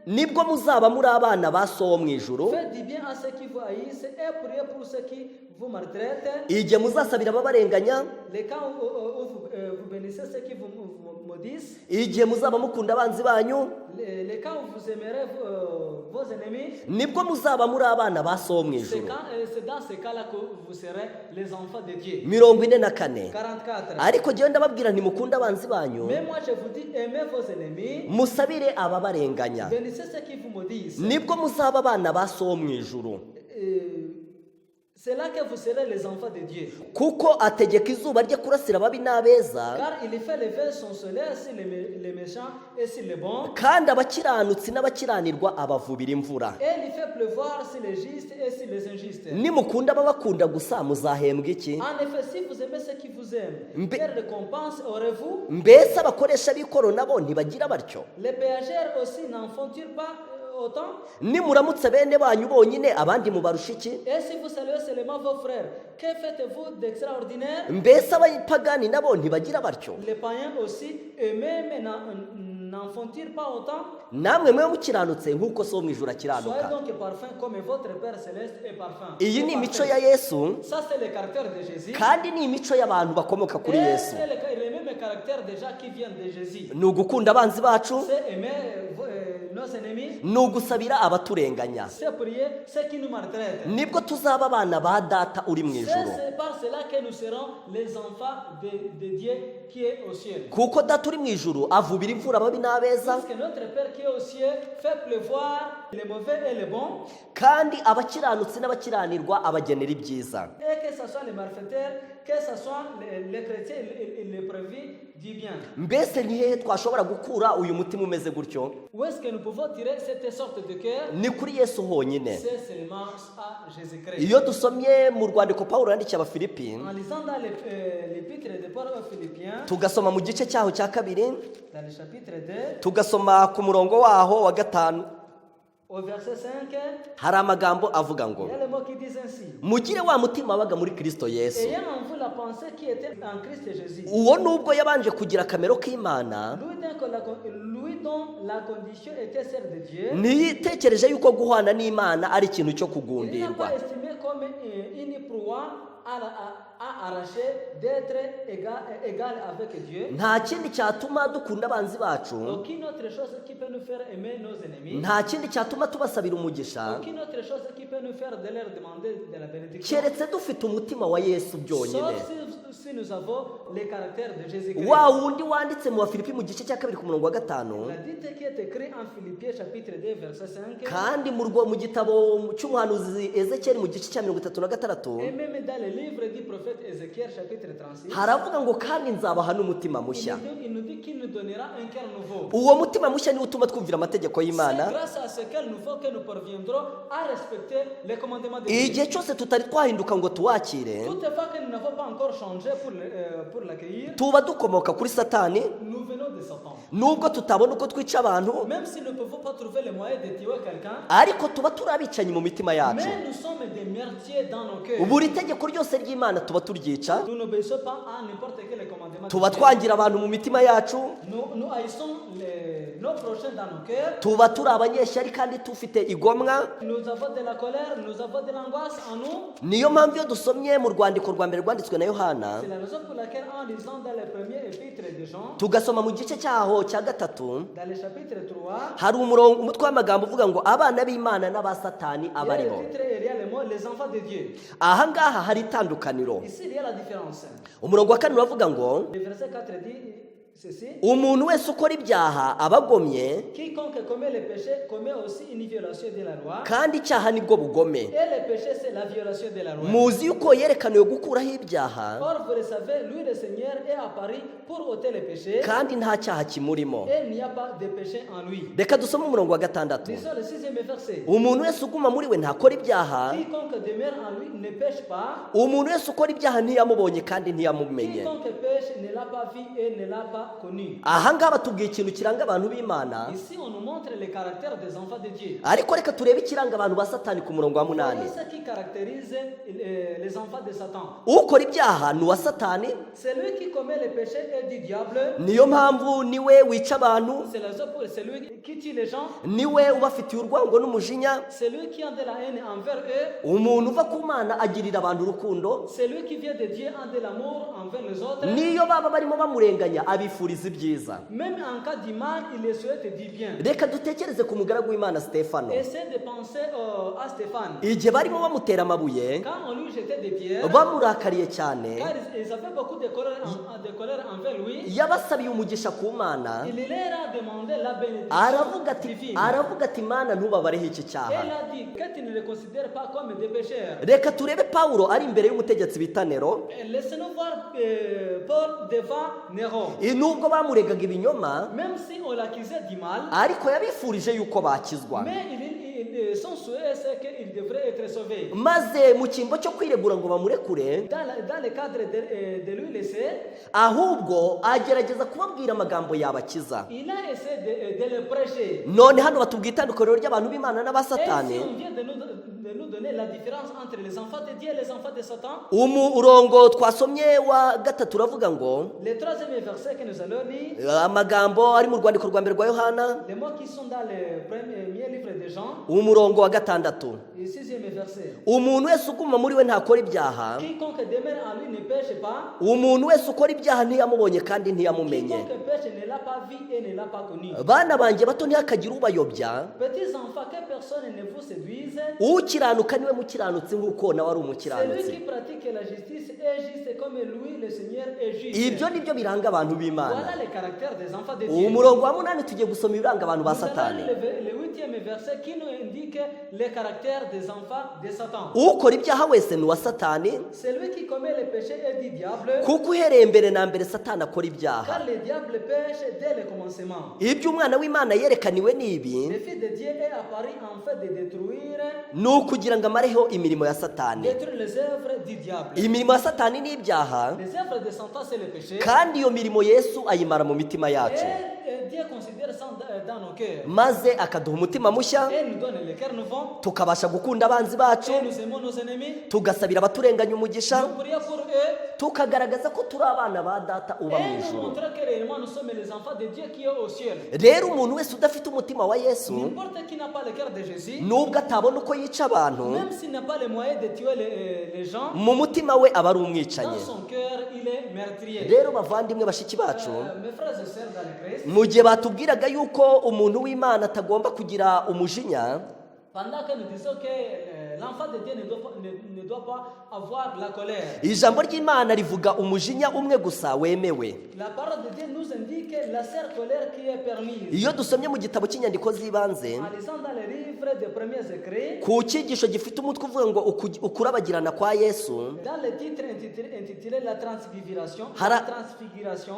nibwo muzaba muri abana ba so wo mu ijuru. faites du bien à ceux qui vous haïssent et priez pour ceux qui vous maltraitent. igihe muzasabira ababarenganya, Les cas où vous bénissez ceux qui vous maudissent, igihe muzaba mukunda abanzi banyu, les cas où vous aimerez vos ennemis, nibwo muzaba muri abana ba so wo mu c'est ijuru. dans ce cas-là que vous serez les enfants de Dieu. 44. 44. ariko jyewe ndababwira nti mukunde abanzi banyu, Mais moi je vous dis, aimez vos ennemis, musabire ababarenganya, bénissez ceux qui vous maudissent. nibwo muzaba abana ba so wo mu ijuru. C'est là que vous serez les enfants de Dieu. kuko ategeka izuba rye kurasira ababi n'abeza, Car il fait lever son soleil sur les méchants et sur les bons, kandi abakiranutsi n'abakiranirwa abavubira imvura. et il fait pleuvoir sur les justes et sur les injustes. nimukunda ababakunda gusa muzahembwa iki? En effet, si vous aimez ceux qui vous aiment, Mbe- quelle récompense aurez-vous? mbese abakoresha b'ikoro nabo ntibagira batyo? Les péagères aussi n'en font-ils pas autant, nimuramutse bene banyu bonyine abandi mubarusha iki? et si vous saluez seulement vos frères, que faites-vous d'extraordinaire? Mbese abapagani nabo ntibagira batyo? Les païens aussi, eux-mêmes n'en font-ils pas autant? Namwe mwe mukiranutse nk'uko so mu ijuru Soyez akiranuka. donc parfum comme votre Père Céleste est parfum. Iyi ni Est imico parfait. ya Yesu Ça, c'est le caractère de Jésus. kandi ni imico y'abantu bakomoka kuri Et Yesu. c'est le même caractère déjà qui vient de Jésus. Ni ugukunda abanzi bacu, C'est aimer nos ennemis, ni ugusabira abaturenganya, c'est prier ceux qui nous maltraitent. nibwo tuzaba abana ba data uri mu ijuru. C'est par cela que nous serons les enfants de Dieu qui est au ciel. Kuko data uri mu ijuru avubira imvura ababi n'abeza, Parce que notre Père qui est au ciel fait pleuvoir les mauvais et les bons, kandi abakiranutsi n'abakiranirwa abagenera ibyiza. et que ce soit les malfaiteurs, que ce soit les chrétiens et les prévus du bien. Mbese ni hehe twashobora gukura uyu mutima umeze gutyo? Où est-ce que nous pouvons tirer cette sorte de cœur? Ni kuri Yesu honyine. C'est seulement à Jésus-Christ. Iyo dusomye mu rwandiko Pawulo yandikiye Abafilipi, En lisant dans l'épître de Paul aux Philippiens, tugasoma mu gice cyaho cya kabiri, dans le chapitre 2, tugasoma ku murongo waho wa gatanu, au verset 5, hari amagambo avuga ngo il y a les mots qui disent ainsi. mugire wa mutima wabaga muri Kristo Yesu. Ayant en vous la pensée qui était en Christ Jésus. Uwo nubwo yabanje kugira akamero k'Imana, Lui dont la condition était celle de Dieu, ntiyitekereje yuko guhana n'Imana ari ikintu cyo il n'a kugundirwa. pas estimé comme une proie à arracher d'être égal avec Dieu. Nta kindi cyatuma dukunda abanzi bacu, Aucune autre chose qui peut nous faire aimer nos ennemis. nta kindi cyatuma tubasabira umugisha, Aucune autre chose qui peut nous faire de leur demander de la bénédiction. keretse dufite umutima wa Yesu byonyine. Sauf si nous avons les caractères de Jésus-Christ. Wa wundi wanditse mu Bafilipi mu gice cya kabiri ku murongo wa gatanu, La dite qui est écrit en Philippiens chapitre 2 verset 5. kandi mu gitabo cy'umuhanuzi Ezekiel mu gice cya 36 Et même dans le livre du prophète Ézéchiel chapitre 36. haravuga ngo kandi nzabaha n'umutima mushya. Il nous dit qu'il nous donnera un cœur nouveau. Uwo mutima mushya niwo utuma twumvira amategeko C'est y'Imana. grâce à ce cœur nouveau que nous parviendrons à respecter les commandements de Dieu. Igihe cyose tutari twahinduka ngo tuwakire, Toutefois que nous n'avons pas encore changé pour l'accueillir, tuba dukomoka kuri Satani, nous venons de Satan. nubwo tutabona uko twica abantu, Même si nous ne pouvons pas trouver le moyen de tuer quelqu'un, ariko tuba turi abicanyi mu mitima yacu. mais nous sommes des meurtriers dans nos cœurs. Buri tegeko ryose ry'Imana tuba turyica, Nous n'obéissons pas à n'importe quel commandement de tuba Dieu. twangira abantu mu mitima yacu, Nous haïssons nos prochains dans nos cœurs. tuba turi abanyeshyari kandi tufite igomwa. Nous avons de la colère, nous avons de l'angoisse en nous. Niyo mpamvu iyo dusomye mu rwandiko rwa mbere rwanditswe na Yohana, C'est la raison pour laquelle en lisant dans le premier épître de Jean, tugasoma mu gice cyaho cya gatatu, dans le chapitre 3, hari umutwe w'amagambo uvuga ngo abana b'Imana n'aba Satani il y a aba ari le bo. titre et il y a le mot les enfants de Dieu. Aha ngaha hari itandukaniro. Ici, il y a la différence. Umurongo wa kane uravuga ngo Le verset 4 dit ceci. umuntu wese ukora ibyaha aba agomye, Quiconque commet le péché commet aussi une violation de la loi. kandi icyaha nibwo bugome. Et le péché, c'est la violation de la loi. Muzi yuko yerekaniwe gukuraho ibyaha, Or, vous le savez, lui, le Seigneur, est apparu pour ôter le péché. kandi nta cyaha kimurimo. Et il n'y a pas de péché en lui. Reka dusome umurongo wa gatandatu. Lisons le 6e verset. Umuntu wese uguma muri we ntakora ibyaha, Quiconque demeure en lui ne pêche pas. umuntu wese ukora ibyaha ntiyamubonye kandi ntiyamumenye. Quiconque pêche ne l'a pas vu et ne l'a pas connu. Aha ngaha batubwiye ikintu kiranga abantu b'Imana, Ici, on nous montre le caractère des enfants de Dieu. ariko reka turebe ikiranga abantu ba Satani ku murongo wa munani. Voyez ce qui caractérise les enfants de Satan. Ukora ibyaha ni uwa Satani, Celui qui commet le péché est du diable. niyo mpamvu niwe wica abantu, C'est la raison pour celui qui tue les gens. niwe ubafitiye urwango n'umujinya. Celui qui a de la haine envers eux. Umuntu uva ku Mana agirira abantu urukundo, Celui qui vient de Dieu a de l'amour envers les autres. niyo baba barimo bamurenganya abifuriza ibyiza. Même en cas du mal, il les souhaite du bien. Reka dutekereze ku mugaragu w'Imana Stefano. Essaie de penser à Stéphane. Igihe barimo bamutera amabuye, Quand on lui jetait des pierres, bamurakariye cyane, car ils avaient beaucoup de colère envers lui, yabasabiye umugisha ku Mana, il leur a demandé la aravuga bénédiction ati divine. Mana ntubabareho iki Et cyaha. il a dit que tu ne les considères pas comme des pécheurs. Reka turebe Pawulo ari imbere y'umutegetsi bita Nero, Et laissez-nous voir Paul devant Néron. nubwo bamuregaga ibinyoma, Même si on l'accusait du mal, ariko yabifurije yuko bakizwa. mais son souhait c'est qu'il devrait être le sauver. maze mu cyimbo cyo kwiregura ngo bamurekure Dans le cadre de lui laisser, ahubwo agerageza kubabwira amagambo yabakiza. il a essayé de le prêcher. None hano batubwira itandukaniro ry'abantu b'Imana Et n'abasatani. si on vient de nous donner la différence entre les enfants de Dieu et les enfants de Satan, Umurongo twasomye wa gatatu uravuga ngo le troisième verset que nous allons lire, amagambo ari mu rwandiko rwa mbere rwa Yohana les mots qui sont dans le premier livre de Jean, umurongo wa gatandatu. le sixième verset. Umuntu wese uguma muri we ntakora ibyaha, Quiconque demeure en lui ne pêche pas, umuntu wese ukora ibyaha ntiyamubonye kandi ntiyamumenye. quiconque pêche ne l'a pas vu et ne l'a pas connu. Bana banjye bato ntihakagire ubayobya, Petits enfants, que personne ne vous séduise. ukiranuka niwe mukiranutsi nk'uko nawe ari Celui umukiranutsi. qui pratique la justice est juste comme lui, le Seigneur est juste. Ibyo nibyo biranga abantu b'Imana. Voilà le caractère des enfants de Dieu. Umurongo wa munani tugiye gusoma ibiranga abantu ba Nous allons Satani. lire le huitième verset qui nous indique le caractère des enfants de Satan. Ukora ibyaha wese ni uwa Satani, Celui qui commet le péché est du diable, kuko uhereye mbere na mbere Satani akora ibyaha. car le diable pêche dès le commencement. Ibyo umwana w'Imana yerekaniwe ni ibi, Le Fils de Dieu est apparu en fait de détruire ni ukugira ngo amareho imirimo ya Satani. les œuvres du diable. Imirimo ya Satani ni ibyaha, Les œuvres de Satan, c'est le péché. kandi iyo mirimo Yesu ayimara mu mitima yacu, Et Dieu considère ça dans nos cœurs. maze akaduha umutima mushya, Et nous donne le cœur nouveau. tukabasha gukunda abanzi bacu, Et nous aimons nos ennemis. tugasabira abaturenganya umugisha, Nous prions pour eux. tukagaragaza ko turi abana ba data uba mu Et nous ijuru. montrer que réellement nous sommes les enfants de Dieu qui est au ciel. Rero umuntu wese udafite umutima wa Yesu, N'importe qui n'a pas le cœur de Jésus, nubwo atabona uko yica abantu, même s'il n'a pas les moyens de tuer les gens, mu mutima we aba ari dans umwicanyi. son cœur, il est meurtrier. Rero bavandimwe bashiki bacu, Mes frères et sœurs dans le Christ, mu gihe batubwiraga yuko umuntu w'Imana atagomba kugira umujinya, pendant que nous disons que l'enfant de Dieu ne doit pas avoir la colère, ijambo ry'Imana rivuga umujinya umwe gusa wemewe. la parole de Dieu nous indique la seule colère qui est permise. Iyo dusomye mu gitabo cy'inyandiko z'ibanze En lisant dans les livres des premiers écrits, ku cyigisho gifite umutwe uvuga ngo ukurabagirana kwa Yesu, dans le titre intitulé La Transfiguration,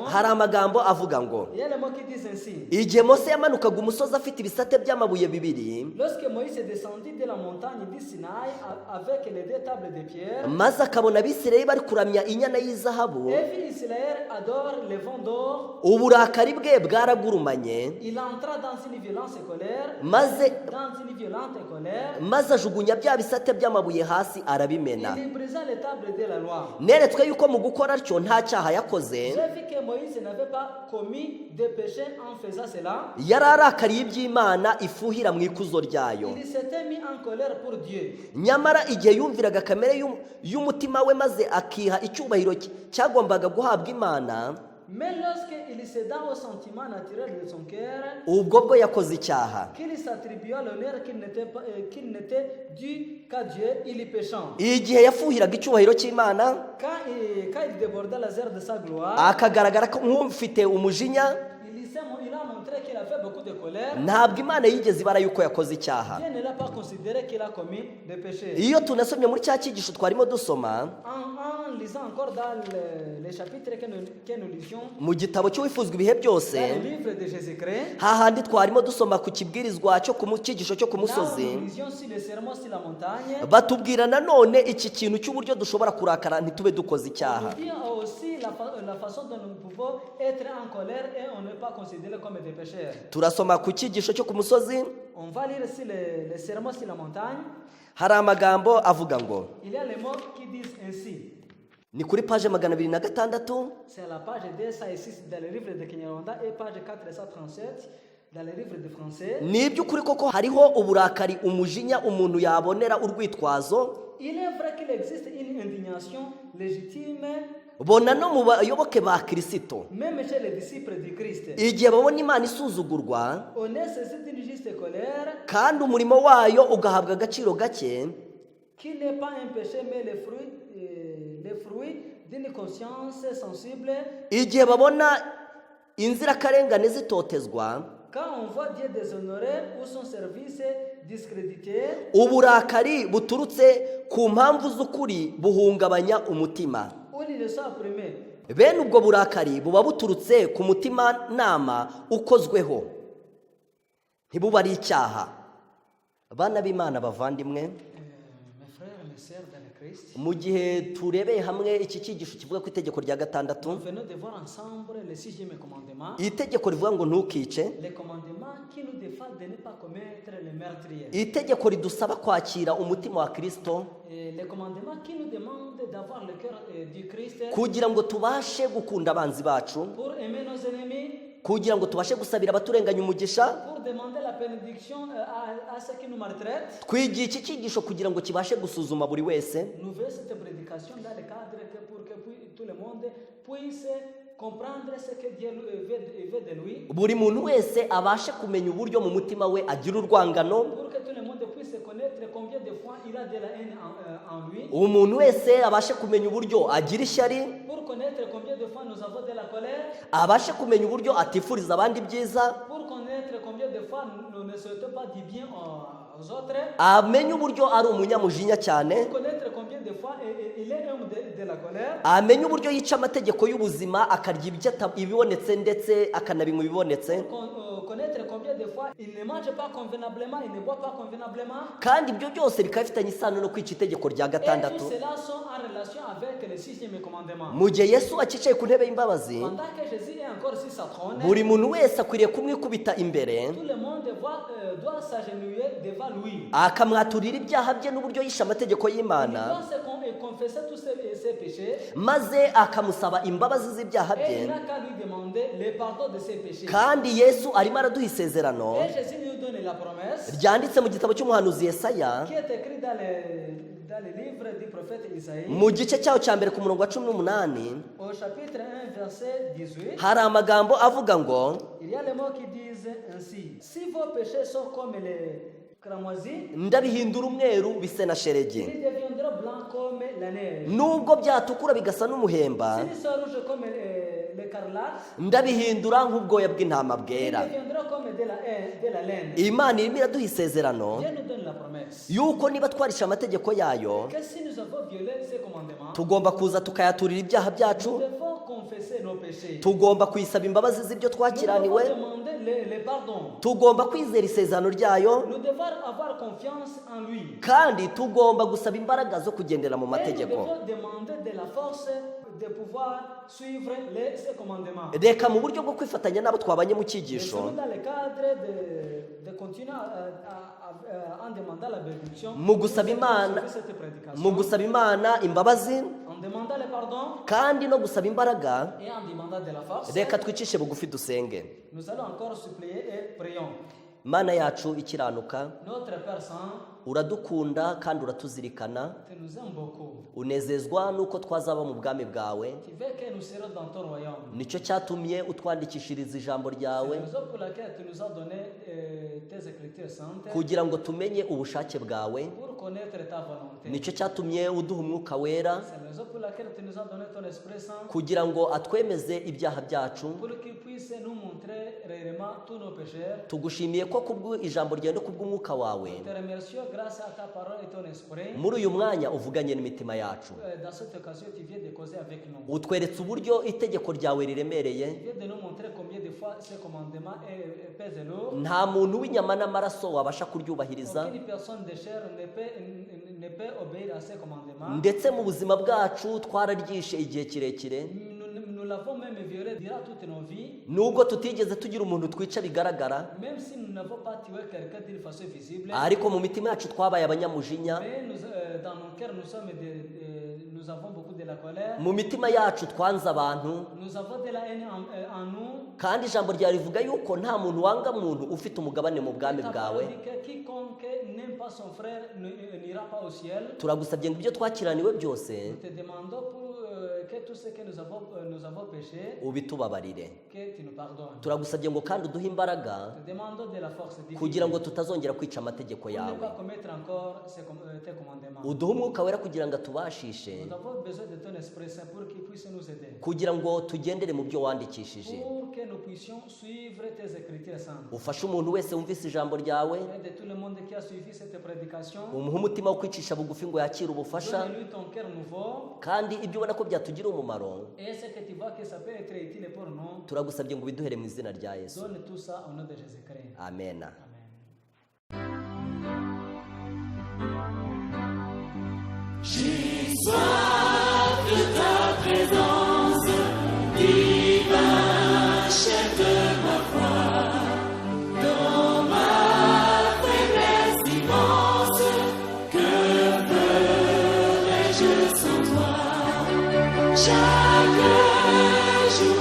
hari amagambo avuga ngo il y a les mots qui disent ainsi. igihe Mose yamanukaga umusozi afite ibisate by'amabuye bibiri, Lorsque Moïse est descendu de la montagne du Sinaï avec les deux tables de pierre, maze akabona Abisirayeli bari kuramya inyana y'izahabu, et puis Israël adore les vents d'or, uburakari bwe bwaragurumanye, il entra dans une violente colère, maze ajugunya bya bisate by'amabuye hasi arabimena. il brisa les tables de la loi. Neretswe yuko mu gukora atyo nta cyaha yakoze, J'ai vu que Moïse n'avait pas commis de péché en faisant cela. yari arakariye iby'Imana ifuhira mu ikuzo ryayo. Il s'était mis en colère pour Dieu. Nyamara igihe yumviraga kamere y'umutima we maze akiha icyubahiro cyagombaga guhabwa Imana, Mais lorsqu'il céda au sentiment naturel de son cœur, ubwo bwo yakoze icyaha. qu'il s'attribua l'honneur qu'il n'était dû qu'à Dieu, il y péchant. Igihe yafuhiraga icyubahiro cy'Imana, Quand il déborda la zère de sa gloire, akagaragara nk'ufite umujinya, il a montré qu'il avait beaucoup de colère. ntabwo Imana yigeze ibara yuko yakoze icyaha. Dieu ne l'a pas considéré qu'il a commis des péchés. Iyo tunasomye muri cya cyigisho twarimo dusoma En lisant encore dans les chapitres que nous lisions, mu gitabo cy'uwifuzwa ibihe byose, dans le livre de Jésus-Christ, hahandi twarimo dusoma ku kibwirizwa cyo ku cyigisho cyo ku là où musozi, nous lisions sur le sermon sur la montagne, batubwira nanone iki kintu cy'uburyo dushobora kurakara ntitube dukoze icyaha. nous dit aussi la façon dont nous pouvons être en colère et on n'est pas considéré comme des pécheurs. Turasoma ku cyigisho cyo ku musozi, On va lire sur le sermon sur la montagne. hari amagambo avuga ngo, Il y a les mots qui disent ainsi. ni kuri paje 206, C'est à la page 206 dans le livre de Kinyarwanda et page 437 dans le livre de français. ni iby'ukuri koko hariho uburakari, umujinya umuntu yabonera urwitwazo, Il est vrai qu'il existe une indignation légitime, bona no mu bayoboke ba Kristo, même chez les disciples du Christ. igihe babona Imana isuzugurwa On est saisi d'une juste colère kandi umurimo wayo ugahabwa agaciro gake, qui n'est pas un péché mais le fruit d'une conscience sensible. igihe babona inzirakarengane zitotezwa, Quand on voit Dieu déshonoré ou son service discrédité, uburakari buturutse ku mpamvu z'ukuri buhungabanya umutima. ou il ne soit opprimé. Bene ubwo burakari buba buturutse ku mutima nama ukozweho, ntibuba ari icyaha. Bana b'Imana bavandimwe, Mes frères, mes sœurs dans le Christ, mu gihe turebeye hamwe iki cyigisho kivuga ku itegeko rya gatandatu, nous venons de voir ensemble le 6e commandement, itegeko rivuga ngo ntukice, le commandement qui nous défend de ne pas commettre le meurtrier. itegeko ridusaba kwakira umutima wa Kristo Et le commandement qui nous demande d'avoir le cœur du Christ kugira ngo tubashe gukunda abanzi bacu, pour aimer nos ennemis, kugira ngo tubashe gusabira abaturenganya umugisha. pour demander la bénédiction à ceux qui nous maltraitent. Twigiye iki cyigisho kugira ngo kibashe gusuzuma buri wese, Nous faisons cette prédication dans le cadre pour que tout le monde puisse comprendre ce que Dieu veut de lui, buri muntu wese abashe kumenya uburyo mu mutima we agira urwangano, pour que tout le monde puisse connaître combien de fois il a de la haine en lui, umuntu wese abashe kumenya uburyo agira ishyari, pour connaître combien de fois nous avons de la colère, abashe kumenya uburyo atifuriza abandi ibyiza, pour connaître combien de fois nous ne souhaitons pas du bien aux autres, amenye uburyo ari umunyamujinya cyane, pour connaître combien de fois il est homme de la colère, amenye uburyo yica amategeko y'ubuzima akarya ibibonetse ndetse akanabinywa ibibonetse, connaître combien de fois il ne mange pas convenablement, il ne boit pas convenablement. kandi ibyo byose bikaba bifitanye isano no kwica itegeko rya Et gatandatu. tout cela sont en relation avec le 6e commandement. Mu gihe Yesu akicaye ku ntebe y'imbabazi, Pendant que Jésus est encore sur sa trône, buri muntu wese akwiriye kumwikubita imbere tout le monde doit s'agenouiller devant lui. akamwaturira ibyaha bye n'uburyo yishe amategeko Il y'Imana, doit confesser tous ses péchés. maze akamusaba imbabazi z'ibyaha Et il bye. n'a qu'à lui demander le pardon de ses péchés. Kandi Yesu arimo araduha isezerano Et Jésus nous donne la promesse ryanditse mu gitabo cy'umuhanuzi Yesaya qui est écrite dans le livre du prophète Isaïe, mu gice cyaho cya mbere ku murongo wa 18, au chapitre 1, verset 18. hari amagambo avuga ngo, Il y a les mots qui disent ainsi: si vos péchés sont comme les cramoisis, ndabihindura umweru bise na sheregi, ils deviendront blancs comme la neige. nubwo byatukura bigasa n'umuhemba, S'ils sont rouges comme l'écarlate, ndabihindura nk'ubwoya bw'intama ils bwera. deviendront comme de la laine. Imana irimo iraduha isezerano Dieu nous donne la promesse yuko niba twarisha amategeko yayo, que si nous avons violé ces commandements, tugomba kuza tukayaturira ibyaha byacu, nous devons confesser nos péchés. tugomba kuyisaba imbabazi z'ibyo Nous devons twakiraniwe, demander le pardon. tugomba kwizera isezerano ryayo, Nous devons avoir confiance en lui. kandi tugomba gusaba imbaraga zo kugendera mu Et nous mategeko. devons demander de la force de pouvoir suivre ces commandements. Reka mu buryo bwo kwifatanya n'abo twabanye mu Et cyigisho, selon dans le cadre de continuer en demandant la bénédiction, mu gusaba Imana, cette prédication, mu gusaba Imana imbabazi en demandant le pardon kandi no gusaba imbaraga, et en demandant de la force, reka twicishe bugufi dusenge. nous allons encore supplier et prions. Mana yacu ikiranuka, Notre Père Saint, uradukunda kandi uratuzirikana, tu nous aimes beaucoup. unezezwa nuko twazaba mu bwami bwawe. Tu veux que nous serons dans ton royaume. Nicyo cyatumye utwandikishiriza ijambo C'est ryawe la raison pour laquelle tu nous as donné tes écritures saintes kugira ngo tumenye ubushake bwawe. pour connaître ta volonté. Nicyo cyatumye uduha umwuka wera C'est la raison pour laquelle tu nous as donné ton Esprit Saint kugira ngo atwemeze ibyaha byacu. pour qu'il puisse nous montrer réellement tous nos péchés. Tugushimiye ko kubw'ijambo ryawe no kubw'umwuka wawe Te remercions grâce à ta parole et ton esprit. muri uyu mwanya uvuganye n'imitima yacu. Dans cette occasion, tu viens de causer avec nous. Utweretse uburyo itegeko ryawe Tu riremereye, viens de nous montrer combien de fois ce commandement pèse lourd. nta muntu w'inyama n'amaraso wabasha kuryubahiriza, Aucune personne de chair ne peut obéir à ces commandements. ndetse mu buzima bwacu twararyishe igihe kirekire, Nous l'avons même violé durant toutes nos vies. nubwo tutigeze tugira umuntu twica bigaragara, Même si nous n'avons pas tué quelqu'un d'une façon visible, ariko mu mitima yacu twabaye abanyamujinya, mais dans nos cœurs, nous avons beaucoup de la colère. mu mitima yacu twanze abantu, Nous avons de la haine en nous. kandi ijambo ryawe rivuga yuko nta muntu wanga muntu ufite umugabane mu bwami Ta bwawe. parole dit que quiconque n'aime pas son frère n'ira pas au ciel. Turagusabye ngo ibyo twakiraniwe byose Nous te demandons que tout ce que nous avons péché, ubitubabarire. que tu nous pardonnes. Turagusabye ngo kandi uduhe imbaraga Nous te demandons de la force divine kugira ngo tutazongera kwica amategeko pour ne yawe. pas commettre encore tes commandements. Uduhe umwuka wera kugira ngo atubashishe, Nous avons besoin de ton Esprit Saint pour qu'il puisse nous aider. kugira ngo tugendere mu byo wandikishije. Pour que nous puissions suivre tes écritures saintes. Ufashe umuntu wese wumvise ijambo ryawe, Et de tout le monde qui a suivi cette prédication, umuhe umutima wo kwicisha bugufi ngo yakire ubufasha, donne-lui ton cœur nouveau. kandi ibyo ubona ko byatugira umumaro, Et ce que tu vois que ça peut être utile pour nous, turagusabye ngo ubiduhere mu izina rya Yesu. donne tout ça au nom de Jésus-Christ. Amen. Amen. J'ai soif de ta présence, divin chef de ma foi. Dans ma faiblesse immense, que ferais-je sans toi? Chaque jour